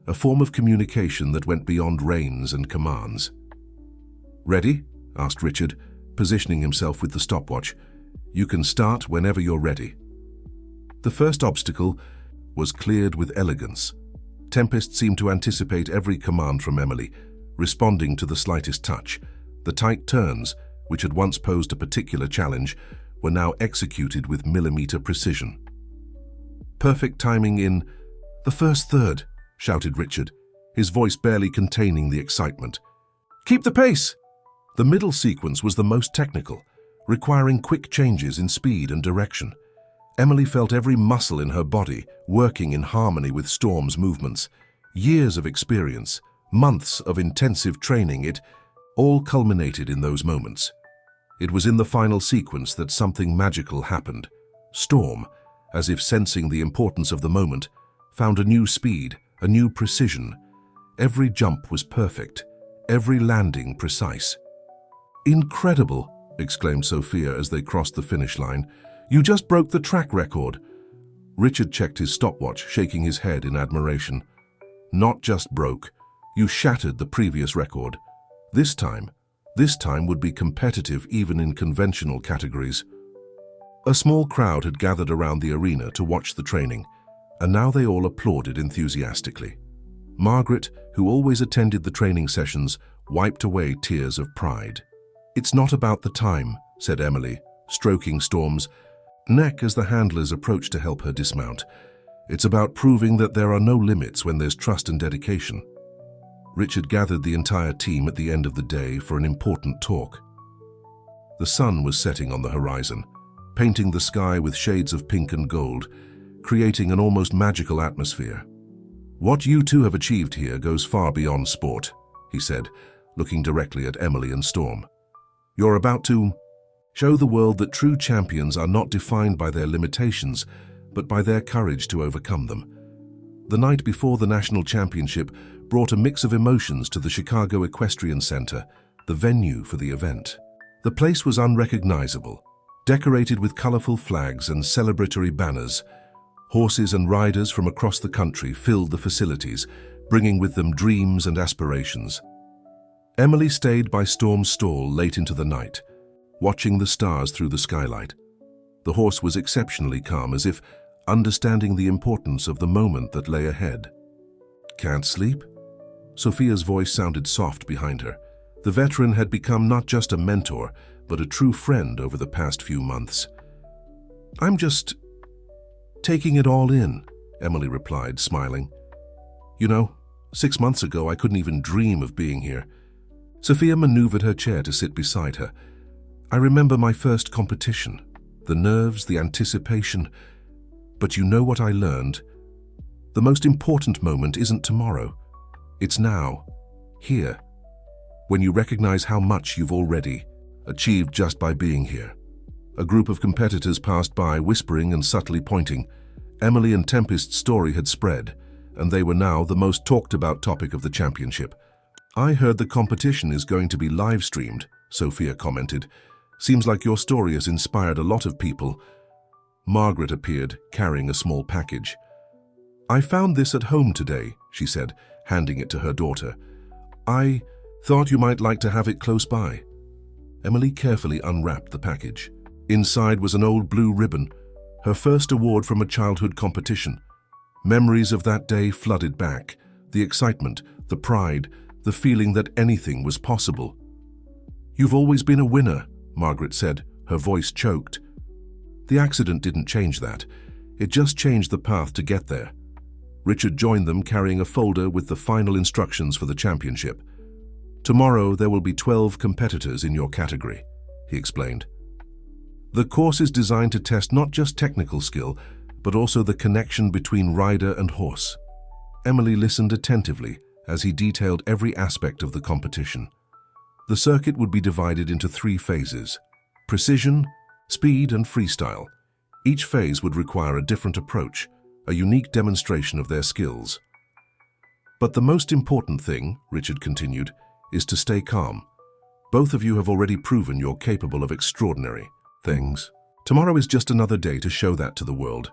a form of communication that went beyond reins and commands. "Ready?" asked Richard, positioning himself with the stopwatch. "You can start whenever you're ready." The first obstacle was cleared with elegance. Tempest seemed to anticipate every command from Emily, responding to the slightest touch. The tight turns, which had once posed a particular challenge, were now executed with millimeter precision. "Perfect timing in the first third," shouted Richard, his voice barely containing the excitement. "Keep the pace!" The middle sequence was the most technical, requiring quick changes in speed and direction. Emily felt every muscle in her body working in harmony with Storm's movements. Years of experience, months of intensive training, it all culminated in those moments. It was in the final sequence that something magical happened. Storm, as if sensing the importance of the moment, found a new speed, a new precision. Every jump was perfect, every landing precise. "Incredible!" exclaimed Sophia as they crossed the finish line. "You just broke the track record." Richard checked his stopwatch, shaking his head in admiration. "Not just broke, you shattered the previous record. This time would be competitive even in conventional categories." A small crowd had gathered around the arena to watch the training, and now they all applauded enthusiastically. Margaret, who always attended the training sessions, wiped away tears of pride. "It's not about the time," said Emily, stroking Storm's neck as the handlers approached to help her dismount. "It's about proving that there are no limits when there's trust and dedication." Richard gathered the entire team at the end of the day for an important talk. The sun was setting on the horizon, painting the sky with shades of pink and gold, creating an almost magical atmosphere. "What you two have achieved here goes far beyond sport," he said, looking directly at Emily and Storm. "You're about to show the world that true champions are not defined by their limitations, but by their courage to overcome them." The night before the national championship brought a mix of emotions to the Chicago Equestrian Center, the venue for the event. The place was unrecognizable, decorated with colorful flags and celebratory banners. Horses and riders from across the country filled the facilities, bringing with them dreams and aspirations. Emily stayed by Storm's stall late into the night, watching the stars through the skylight. The horse was exceptionally calm, as if understanding the importance of the moment that lay ahead. "Can't sleep?" Sophia's voice sounded soft behind her. The veteran had become not just a mentor, but a true friend over the past few months. "I'm just taking it all in," Emily replied, smiling. "You know, 6 months ago I couldn't even dream of being here." Sophia maneuvered her chair to sit beside her. "I remember my first competition, the nerves, the anticipation. But you know what I learned? The most important moment isn't tomorrow. It's now, here, when you recognize how much you've already achieved just by being here. A group of competitors passed by, whispering and subtly pointing. Emily and Tempest's story had spread, and they were now the most talked about topic of the championship. "I heard the competition is going to be live-streamed," Sophia commented. "Seems like your story has inspired a lot of people." Margaret appeared, carrying a small package. "I found this at home today," she said, handing it to her daughter. "I thought you might like to have it close by." Emily carefully unwrapped the package. Inside was an old blue ribbon, her first award from a childhood competition. Memories of that day flooded back, the excitement, the pride, the feeling that anything was possible. "You've always been a winner," Margaret said, her voice choked. The accident didn't change that. It just changed the path to get there. Richard joined them, carrying a folder with the final instructions for the championship. "Tomorrow there will be 12 competitors in your category," he explained. "The course is designed to test not just technical skill, but also the connection between rider and horse." Emily listened attentively as he detailed every aspect of the competition. The circuit would be divided into 3 phases: precision, speed, and freestyle. Each phase would require a different approach, a unique demonstration of their skills. "But the most important thing," Richard continued, "is to stay calm. Both of you have already proven you're capable of extraordinary things. Tomorrow is just another day to show that to the world."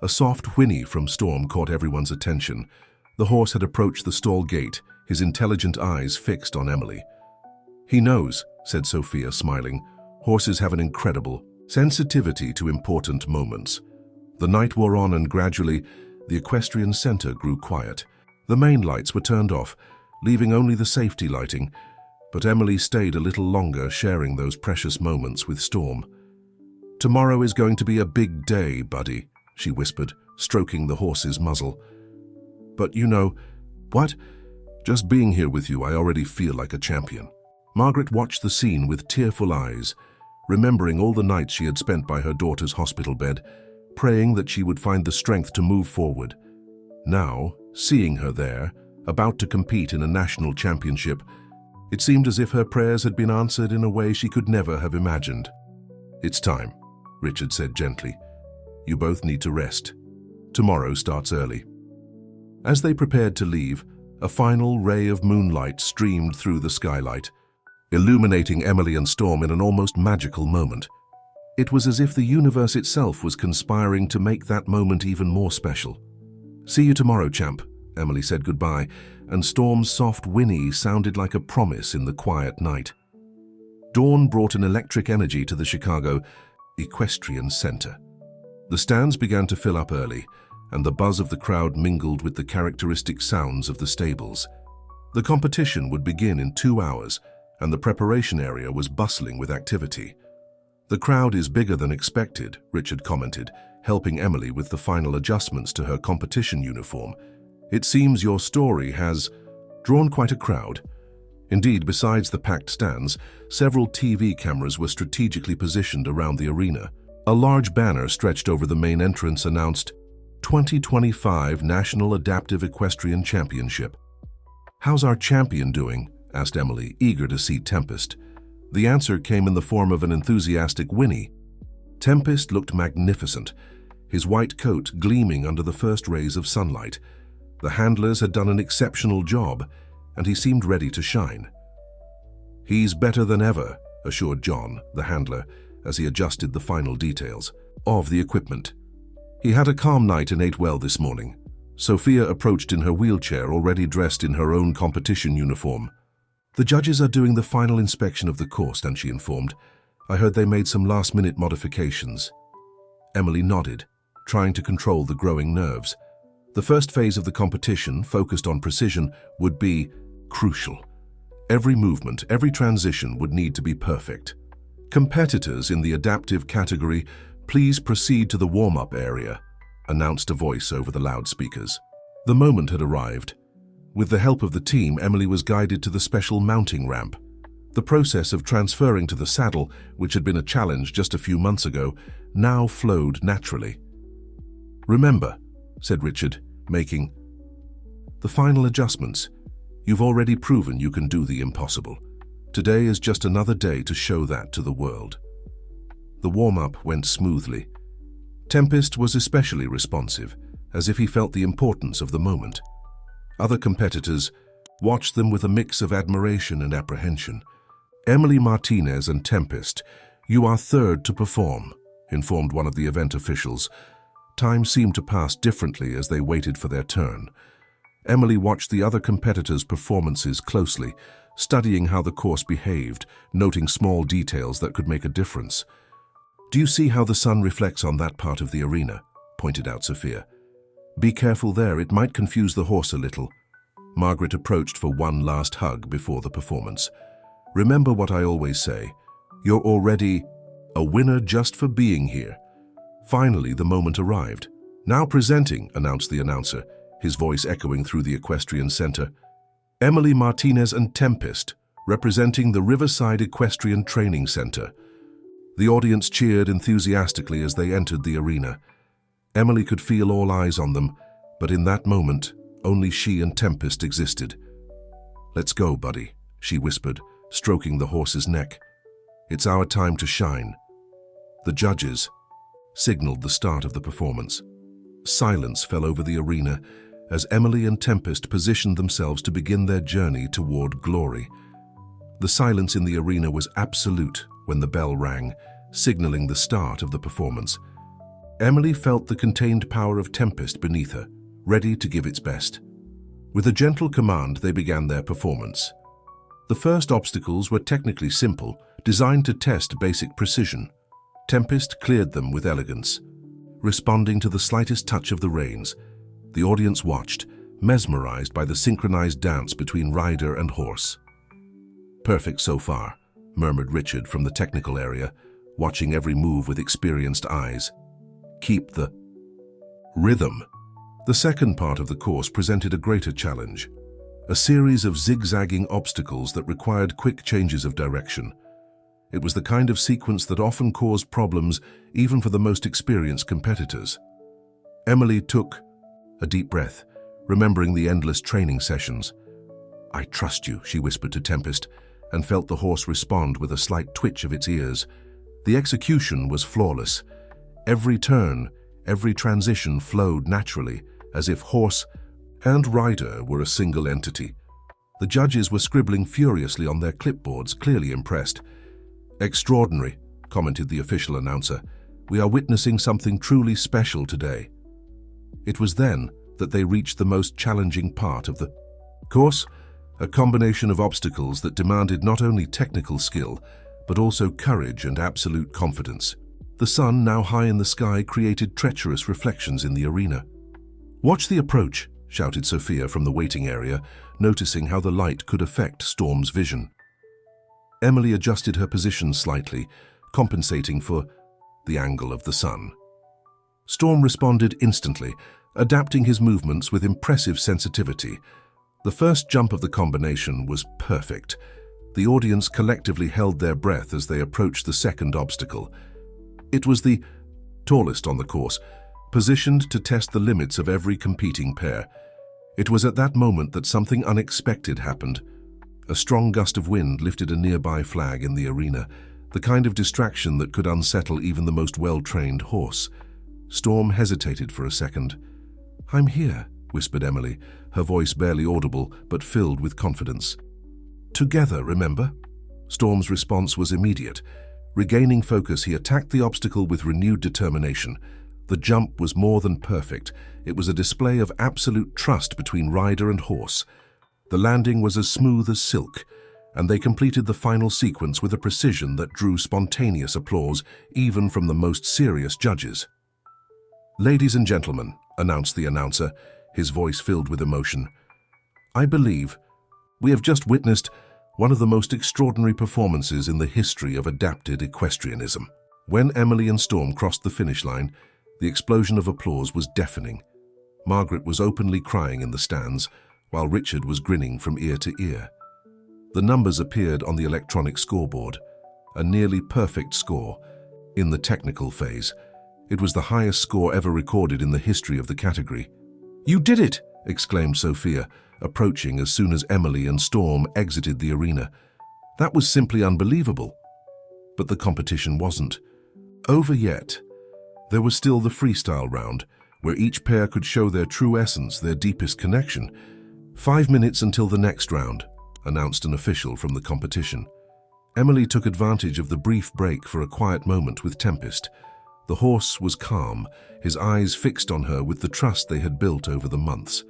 A soft whinny from Storm caught everyone's attention. The horse had approached the stall gate, his intelligent eyes fixed on Emily. "He knows," said Sophia, smiling. "Horses have an incredible sensitivity to important moments." The night wore on, and gradually, the equestrian center grew quiet. The main lights were turned off, leaving only the safety lighting, but Emily stayed a little longer, sharing those precious moments with Storm. "Tomorrow is going to be a big day, buddy," she whispered, stroking the horse's muzzle. "But you know, what? Just being here with you, I already feel like a champion." Margaret watched the scene with tearful eyes, remembering all the nights she had spent by her daughter's hospital bed, praying that she would find the strength to move forward. Now, seeing her there, about to compete in a national championship, it seemed as if her prayers had been answered in a way she could never have imagined. "It's time," Richard said gently. "You both need to rest. Tomorrow starts early." As they prepared to leave, a final ray of moonlight streamed through the skylight, illuminating Emily and Storm in an almost magical moment. It was as if the universe itself was conspiring to make that moment even more special. "See you tomorrow, champ," Emily said goodbye, and Storm's soft whinny sounded like a promise in the quiet night. Dawn brought an electric energy to the Chicago Equestrian Center. The stands began to fill up early, and the buzz of the crowd mingled with the characteristic sounds of the stables. The competition would begin in 2 hours, and the preparation area was bustling with activity. "The crowd is bigger than expected," Richard commented, helping Emily with the final adjustments to her competition uniform. "It seems your story has drawn quite a crowd." Indeed, besides the packed stands, several TV cameras were strategically positioned around the arena. A large banner stretched over the main entrance announced, "2025 National Adaptive Equestrian Championship." "How's our champion doing?" asked Emily, eager to see Tempest. The answer came in the form of an enthusiastic whinny. Tempest looked magnificent, his white coat gleaming under the first rays of sunlight. The handlers had done an exceptional job, and he seemed ready to shine. "He's better than ever," assured John, the handler, as he adjusted the final details of the equipment. "He had a calm night and ate well this morning." Sophia approached in her wheelchair, already dressed in her own competition uniform. "The judges are doing the final inspection of the course," she informed. "I heard they made some last-minute modifications." Emily nodded, trying to control the growing nerves. The first phase of the competition, focused on precision, would be crucial. Every movement, every transition would need to be perfect. "Competitors in the adaptive category, please proceed to the warm-up area," announced a voice over the loudspeakers. The moment had arrived. With the help of the team, Emily was guided to the special mounting ramp. The process of transferring to the saddle, which had been a challenge just a few months ago, now flowed naturally. "Remember," said Richard, making the final adjustments. You've already proven you can do the impossible. Today is just another day to show that to the world. The warm-up went smoothly. Tempest was especially responsive, as if he felt the importance of the moment. Other competitors watched them with a mix of admiration and apprehension. Emily Martinez and Tempest, you are third to perform, informed one of the event officials. Time seemed to pass differently as they waited for their turn. Emily watched the other competitors' performances closely, studying how the course behaved, noting small details that could make a difference. "Do you see how the sun reflects on that part of the arena?" pointed out Sophia. "Be careful there, it might confuse the horse a little." Margaret approached for one last hug before the performance. "Remember what I always say, you're already a winner just for being here." Finally, the moment arrived. "Now presenting," announced the announcer, his voice echoing through the equestrian center, "Emily Martinez and Tempest, representing the Riverside Equestrian Training Center." The audience cheered enthusiastically as they entered the arena. Emily could feel all eyes on them, but in that moment, only she and Tempest existed. "Let's go, buddy," she whispered, stroking the horse's neck. "It's our time to shine." The judges signaled the start of the performance. Silence fell over the arena as Emily and Tempest positioned themselves to begin their journey toward glory. The silence in the arena was absolute when the bell rang, signaling the start of the performance. Emily felt the contained power of Tempest beneath her, ready to give its best. With a gentle command, they began their performance. The first obstacles were technically simple, designed to test basic precision. Tempest cleared them with elegance. Responding to the slightest touch of the reins, the audience watched, mesmerized by the synchronized dance between rider and horse. "Perfect so far," murmured Richard from the technical area, watching every move with experienced eyes. "Keep the rhythm." The second part of the course presented a greater challenge, a series of zigzagging obstacles that required quick changes of direction. It was the kind of sequence that often caused problems even for the most experienced competitors. Emily took a deep breath, remembering the endless training sessions. "I trust you," she whispered to Tempest, and felt the horse respond with a slight twitch of its ears. The execution was flawless. Every turn, every transition flowed naturally, as if horse and rider were a single entity. The judges were scribbling furiously on their clipboards, clearly impressed. "Extraordinary," commented the official announcer. "We are witnessing something truly special today." It was then that they reached the most challenging part of the course, a combination of obstacles that demanded not only technical skill, but also courage and absolute confidence. The sun, now high in the sky, created treacherous reflections in the arena. "Watch the approach," shouted Sophia from the waiting area, noticing how the light could affect Storm's vision. Emily adjusted her position slightly, compensating for the angle of the sun. Storm responded instantly, adapting his movements with impressive sensitivity. The first jump of the combination was perfect. The audience collectively held their breath as they approached the second obstacle. It was the tallest on the course, positioned to test the limits of every competing pair. It was at that moment that something unexpected happened. A strong gust of wind lifted a nearby flag in the arena, the kind of distraction that could unsettle even the most well-trained horse. Storm hesitated for a second. "I'm here," whispered Emily, her voice barely audible but filled with confidence. "Together, remember?" Storm's response was immediate. Regaining focus, he attacked the obstacle with renewed determination. The jump was more than perfect. It was a display of absolute trust between rider and horse. The landing was as smooth as silk, and they completed the final sequence with a precision that drew spontaneous applause even from the most serious judges. "Ladies and gentlemen," announced the announcer, his voice filled with emotion, "I believe we have just witnessed one of the most extraordinary performances in the history of adapted equestrianism." When Emily and Storm crossed the finish line, the explosion of applause was deafening. Margaret was openly crying in the stands, while Richard was grinning from ear to ear. The numbers appeared on the electronic scoreboard, a nearly perfect score. In the technical phase, it was the highest score ever recorded in the history of the category. "You did it!" exclaimed Sophia, approaching as soon as Emily and Storm exited the arena. That was simply unbelievable. But the competition wasn't over yet. There was still the freestyle round, where each pair could show their true essence, their deepest connection. 5 minutes until the next round, announced an official from the competition. Emily took advantage of the brief break for a quiet moment with Tempest. The horse was calm, his eyes fixed on her with the trust they had built over the months.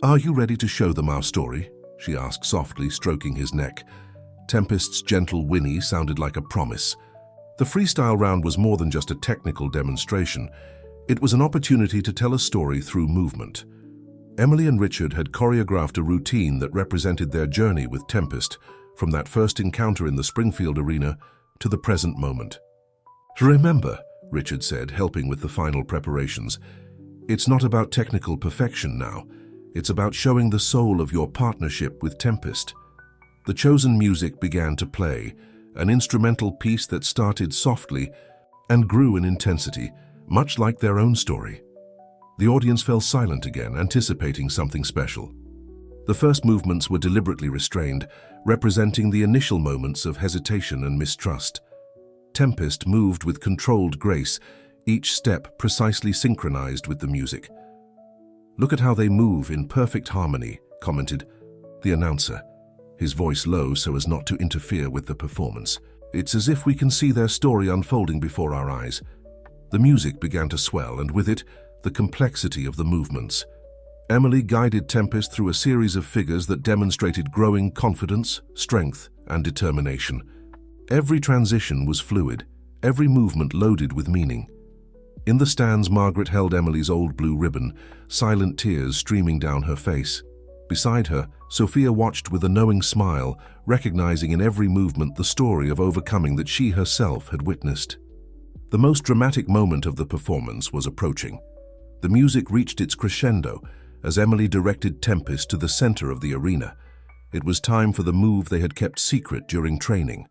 "Are you ready to show them our story?" she asked softly, stroking his neck. Tempest's gentle whinny sounded like a promise. The freestyle round was more than just a technical demonstration. It was an opportunity to tell a story through movement. Emily and Richard had choreographed a routine that represented their journey with Tempest, from that first encounter in the Springfield arena to the present moment. "Remember," Richard said, helping with the final preparations, "it's not about technical perfection now. It's about showing the soul of your partnership with Tempest." The chosen music began to play, an instrumental piece that started softly and grew in intensity, much like their own story. The audience fell silent again, anticipating something special. The first movements were deliberately restrained, representing the initial moments of hesitation and mistrust. Tempest moved with controlled grace, each step precisely synchronized with the music. "Look at how they move in perfect harmony," commented the announcer, his voice low so as not to interfere with the performance. "It's as if we can see their story unfolding before our eyes." The music began to swell, and with it, the complexity of the movements. Emily guided Tempest through a series of figures that demonstrated growing confidence, strength, and determination. Every transition was fluid, every movement loaded with meaning. In the stands, Margaret held Emily's old blue ribbon, silent tears streaming down her face. Beside her, Sophia watched with a knowing smile, recognizing in every movement the story of overcoming that she herself had witnessed. The most dramatic moment of the performance was approaching. The music reached its crescendo as Emily directed Tempest to the center of the arena. It was time for the move they had kept secret during training.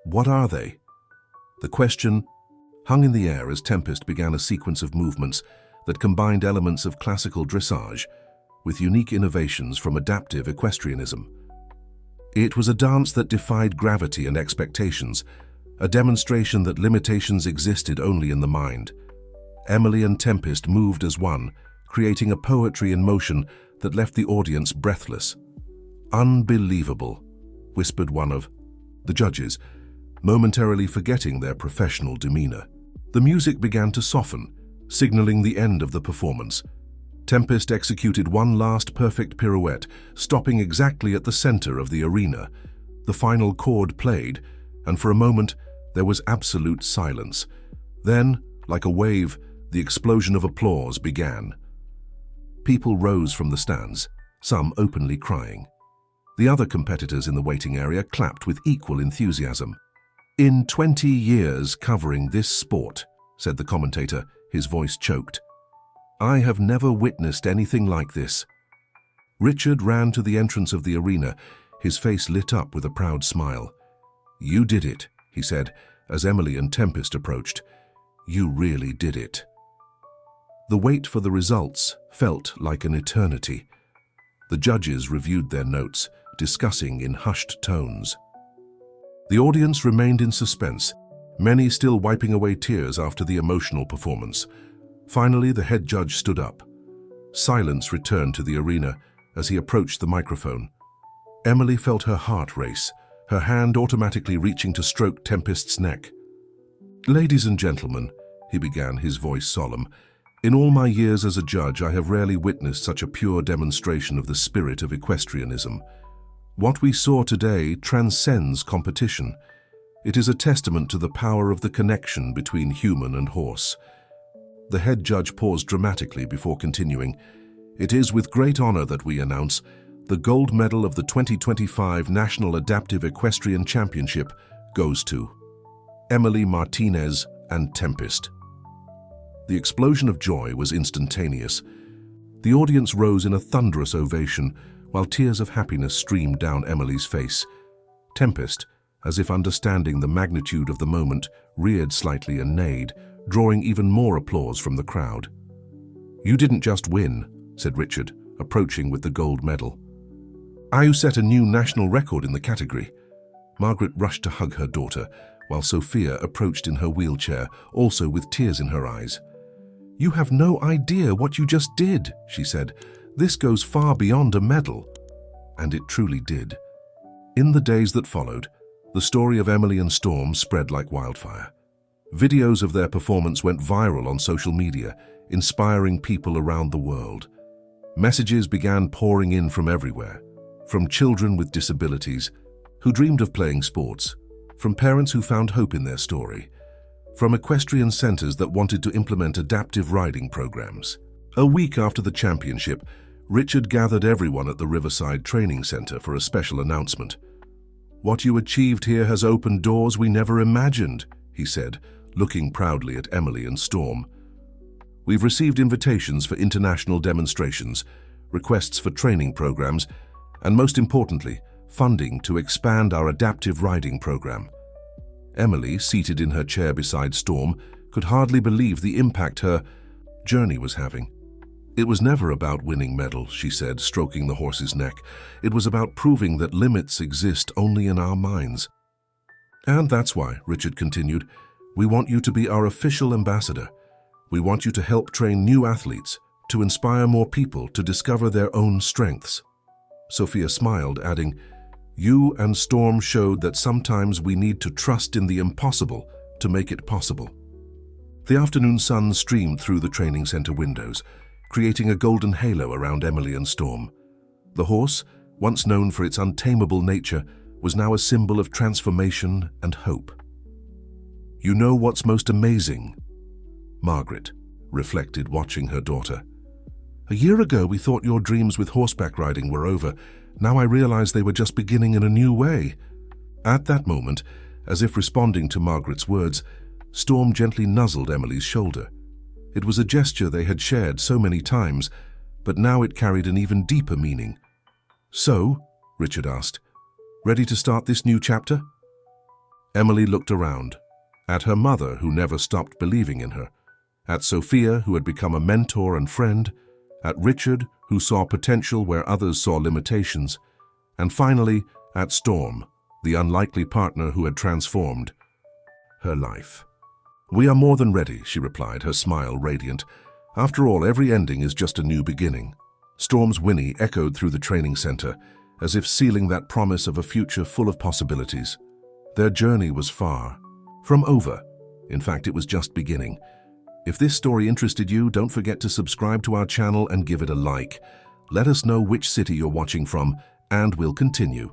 "What are they?" The question hung in the air as Tempest began a sequence of movements that combined elements of classical dressage with unique innovations from adaptive equestrianism. It was a dance that defied gravity and expectations, a demonstration that limitations existed only in the mind. Emily and Tempest moved as one, creating a poetry in motion that left the audience breathless. "Unbelievable," whispered one of the judges, momentarily forgetting their professional demeanor. The music began to soften, signaling the end of the performance. Tempest executed one last perfect pirouette, stopping exactly at the center of the arena. The final chord played, and for a moment there was absolute silence. Then, like a wave, the explosion of applause began. People rose from the stands, some openly crying. The other competitors in the waiting area clapped with equal enthusiasm. "In 20 years covering this sport," said the commentator, his voice choked, "I have never witnessed anything like this." Richard ran to the entrance of the arena, his face lit up with a proud smile. "You did it," he said, as Emily and Tempest approached. "You really did it." The wait for the results felt like an eternity. The judges reviewed their notes, discussing in hushed tones. The audience remained in suspense, many still wiping away tears after the emotional performance. Finally, the head judge stood up. Silence returned to the arena as he approached the microphone. Emily felt her heart race, her hand automatically reaching to stroke Tempest's neck. "Ladies and gentlemen," he began, his voice solemn, "in all my years as a judge, I have rarely witnessed such a pure demonstration of the spirit of equestrianism. What we saw today transcends competition. It is a testament to the power of the connection between human and horse." The head judge paused dramatically before continuing. "It is with great honor that we announce the gold medal of the 2025 National Adaptive Equestrian Championship goes to Emily Martinez and Tempest." The explosion of joy was instantaneous. The audience rose in a thunderous ovation, while tears of happiness streamed down Emily's face. Tempest, as if understanding the magnitude of the moment, reared slightly and neighed, drawing even more applause from the crowd. "You didn't just win," said Richard, approaching with the gold medal. "You set a new national record in the category." Margaret rushed to hug her daughter, while Sophia approached in her wheelchair, also with tears in her eyes. "You have no idea what you just did," she said. "This goes far beyond a medal." And it truly did. In the days that followed, the story of Emily and Storm spread like wildfire. Videos of their performance went viral on social media, inspiring people around the world. Messages began pouring in from everywhere, from children with disabilities who dreamed of playing sports, from parents who found hope in their story, from equestrian centers that wanted to implement adaptive riding programs. A week after the championship, Richard gathered everyone at the Riverside Training Center for a special announcement. "What you achieved here has opened doors we never imagined," he said, looking proudly at Emily and Storm. "We've received invitations for international demonstrations, requests for training programs, and most importantly, funding to expand our adaptive riding program." Emily, seated in her chair beside Storm, could hardly believe the impact her journey was having. "It was never about winning medals," she said, stroking the horse's neck. "It was about proving that limits exist only in our minds." "And that's why," Richard continued, "we want you to be our official ambassador. We want you to help train new athletes, to inspire more people to discover their own strengths." Sophia smiled, adding, "You and Storm showed that sometimes we need to trust in the impossible to make it possible." The afternoon sun streamed through the training center windows, creating a golden halo around Emily and Storm. The horse, once known for its untamable nature, was now a symbol of transformation and hope. "You know what's most amazing?" Margaret reflected, watching her daughter. "A year ago we thought your dreams with horseback riding were over. Now I realize they were just beginning in a new way." At that moment, as if responding to Margaret's words, Storm gently nuzzled Emily's shoulder. It was a gesture they had shared so many times, but now it carried an even deeper meaning. "So," Richard asked, "ready to start this new chapter?" Emily looked around, at her mother who never stopped believing in her, at Sophia who had become a mentor and friend, at Richard who saw potential where others saw limitations, and finally at Storm, the unlikely partner who had transformed her life. "We are more than ready," she replied, her smile radiant. "After all, every ending is just a new beginning." Storm's whinny echoed through the training center, as if sealing that promise of a future full of possibilities. Their journey was far from over. In fact, it was just beginning. If this story interested you, don't forget to subscribe to our channel and give it a like. Let us know which city you're watching from, and we'll continue.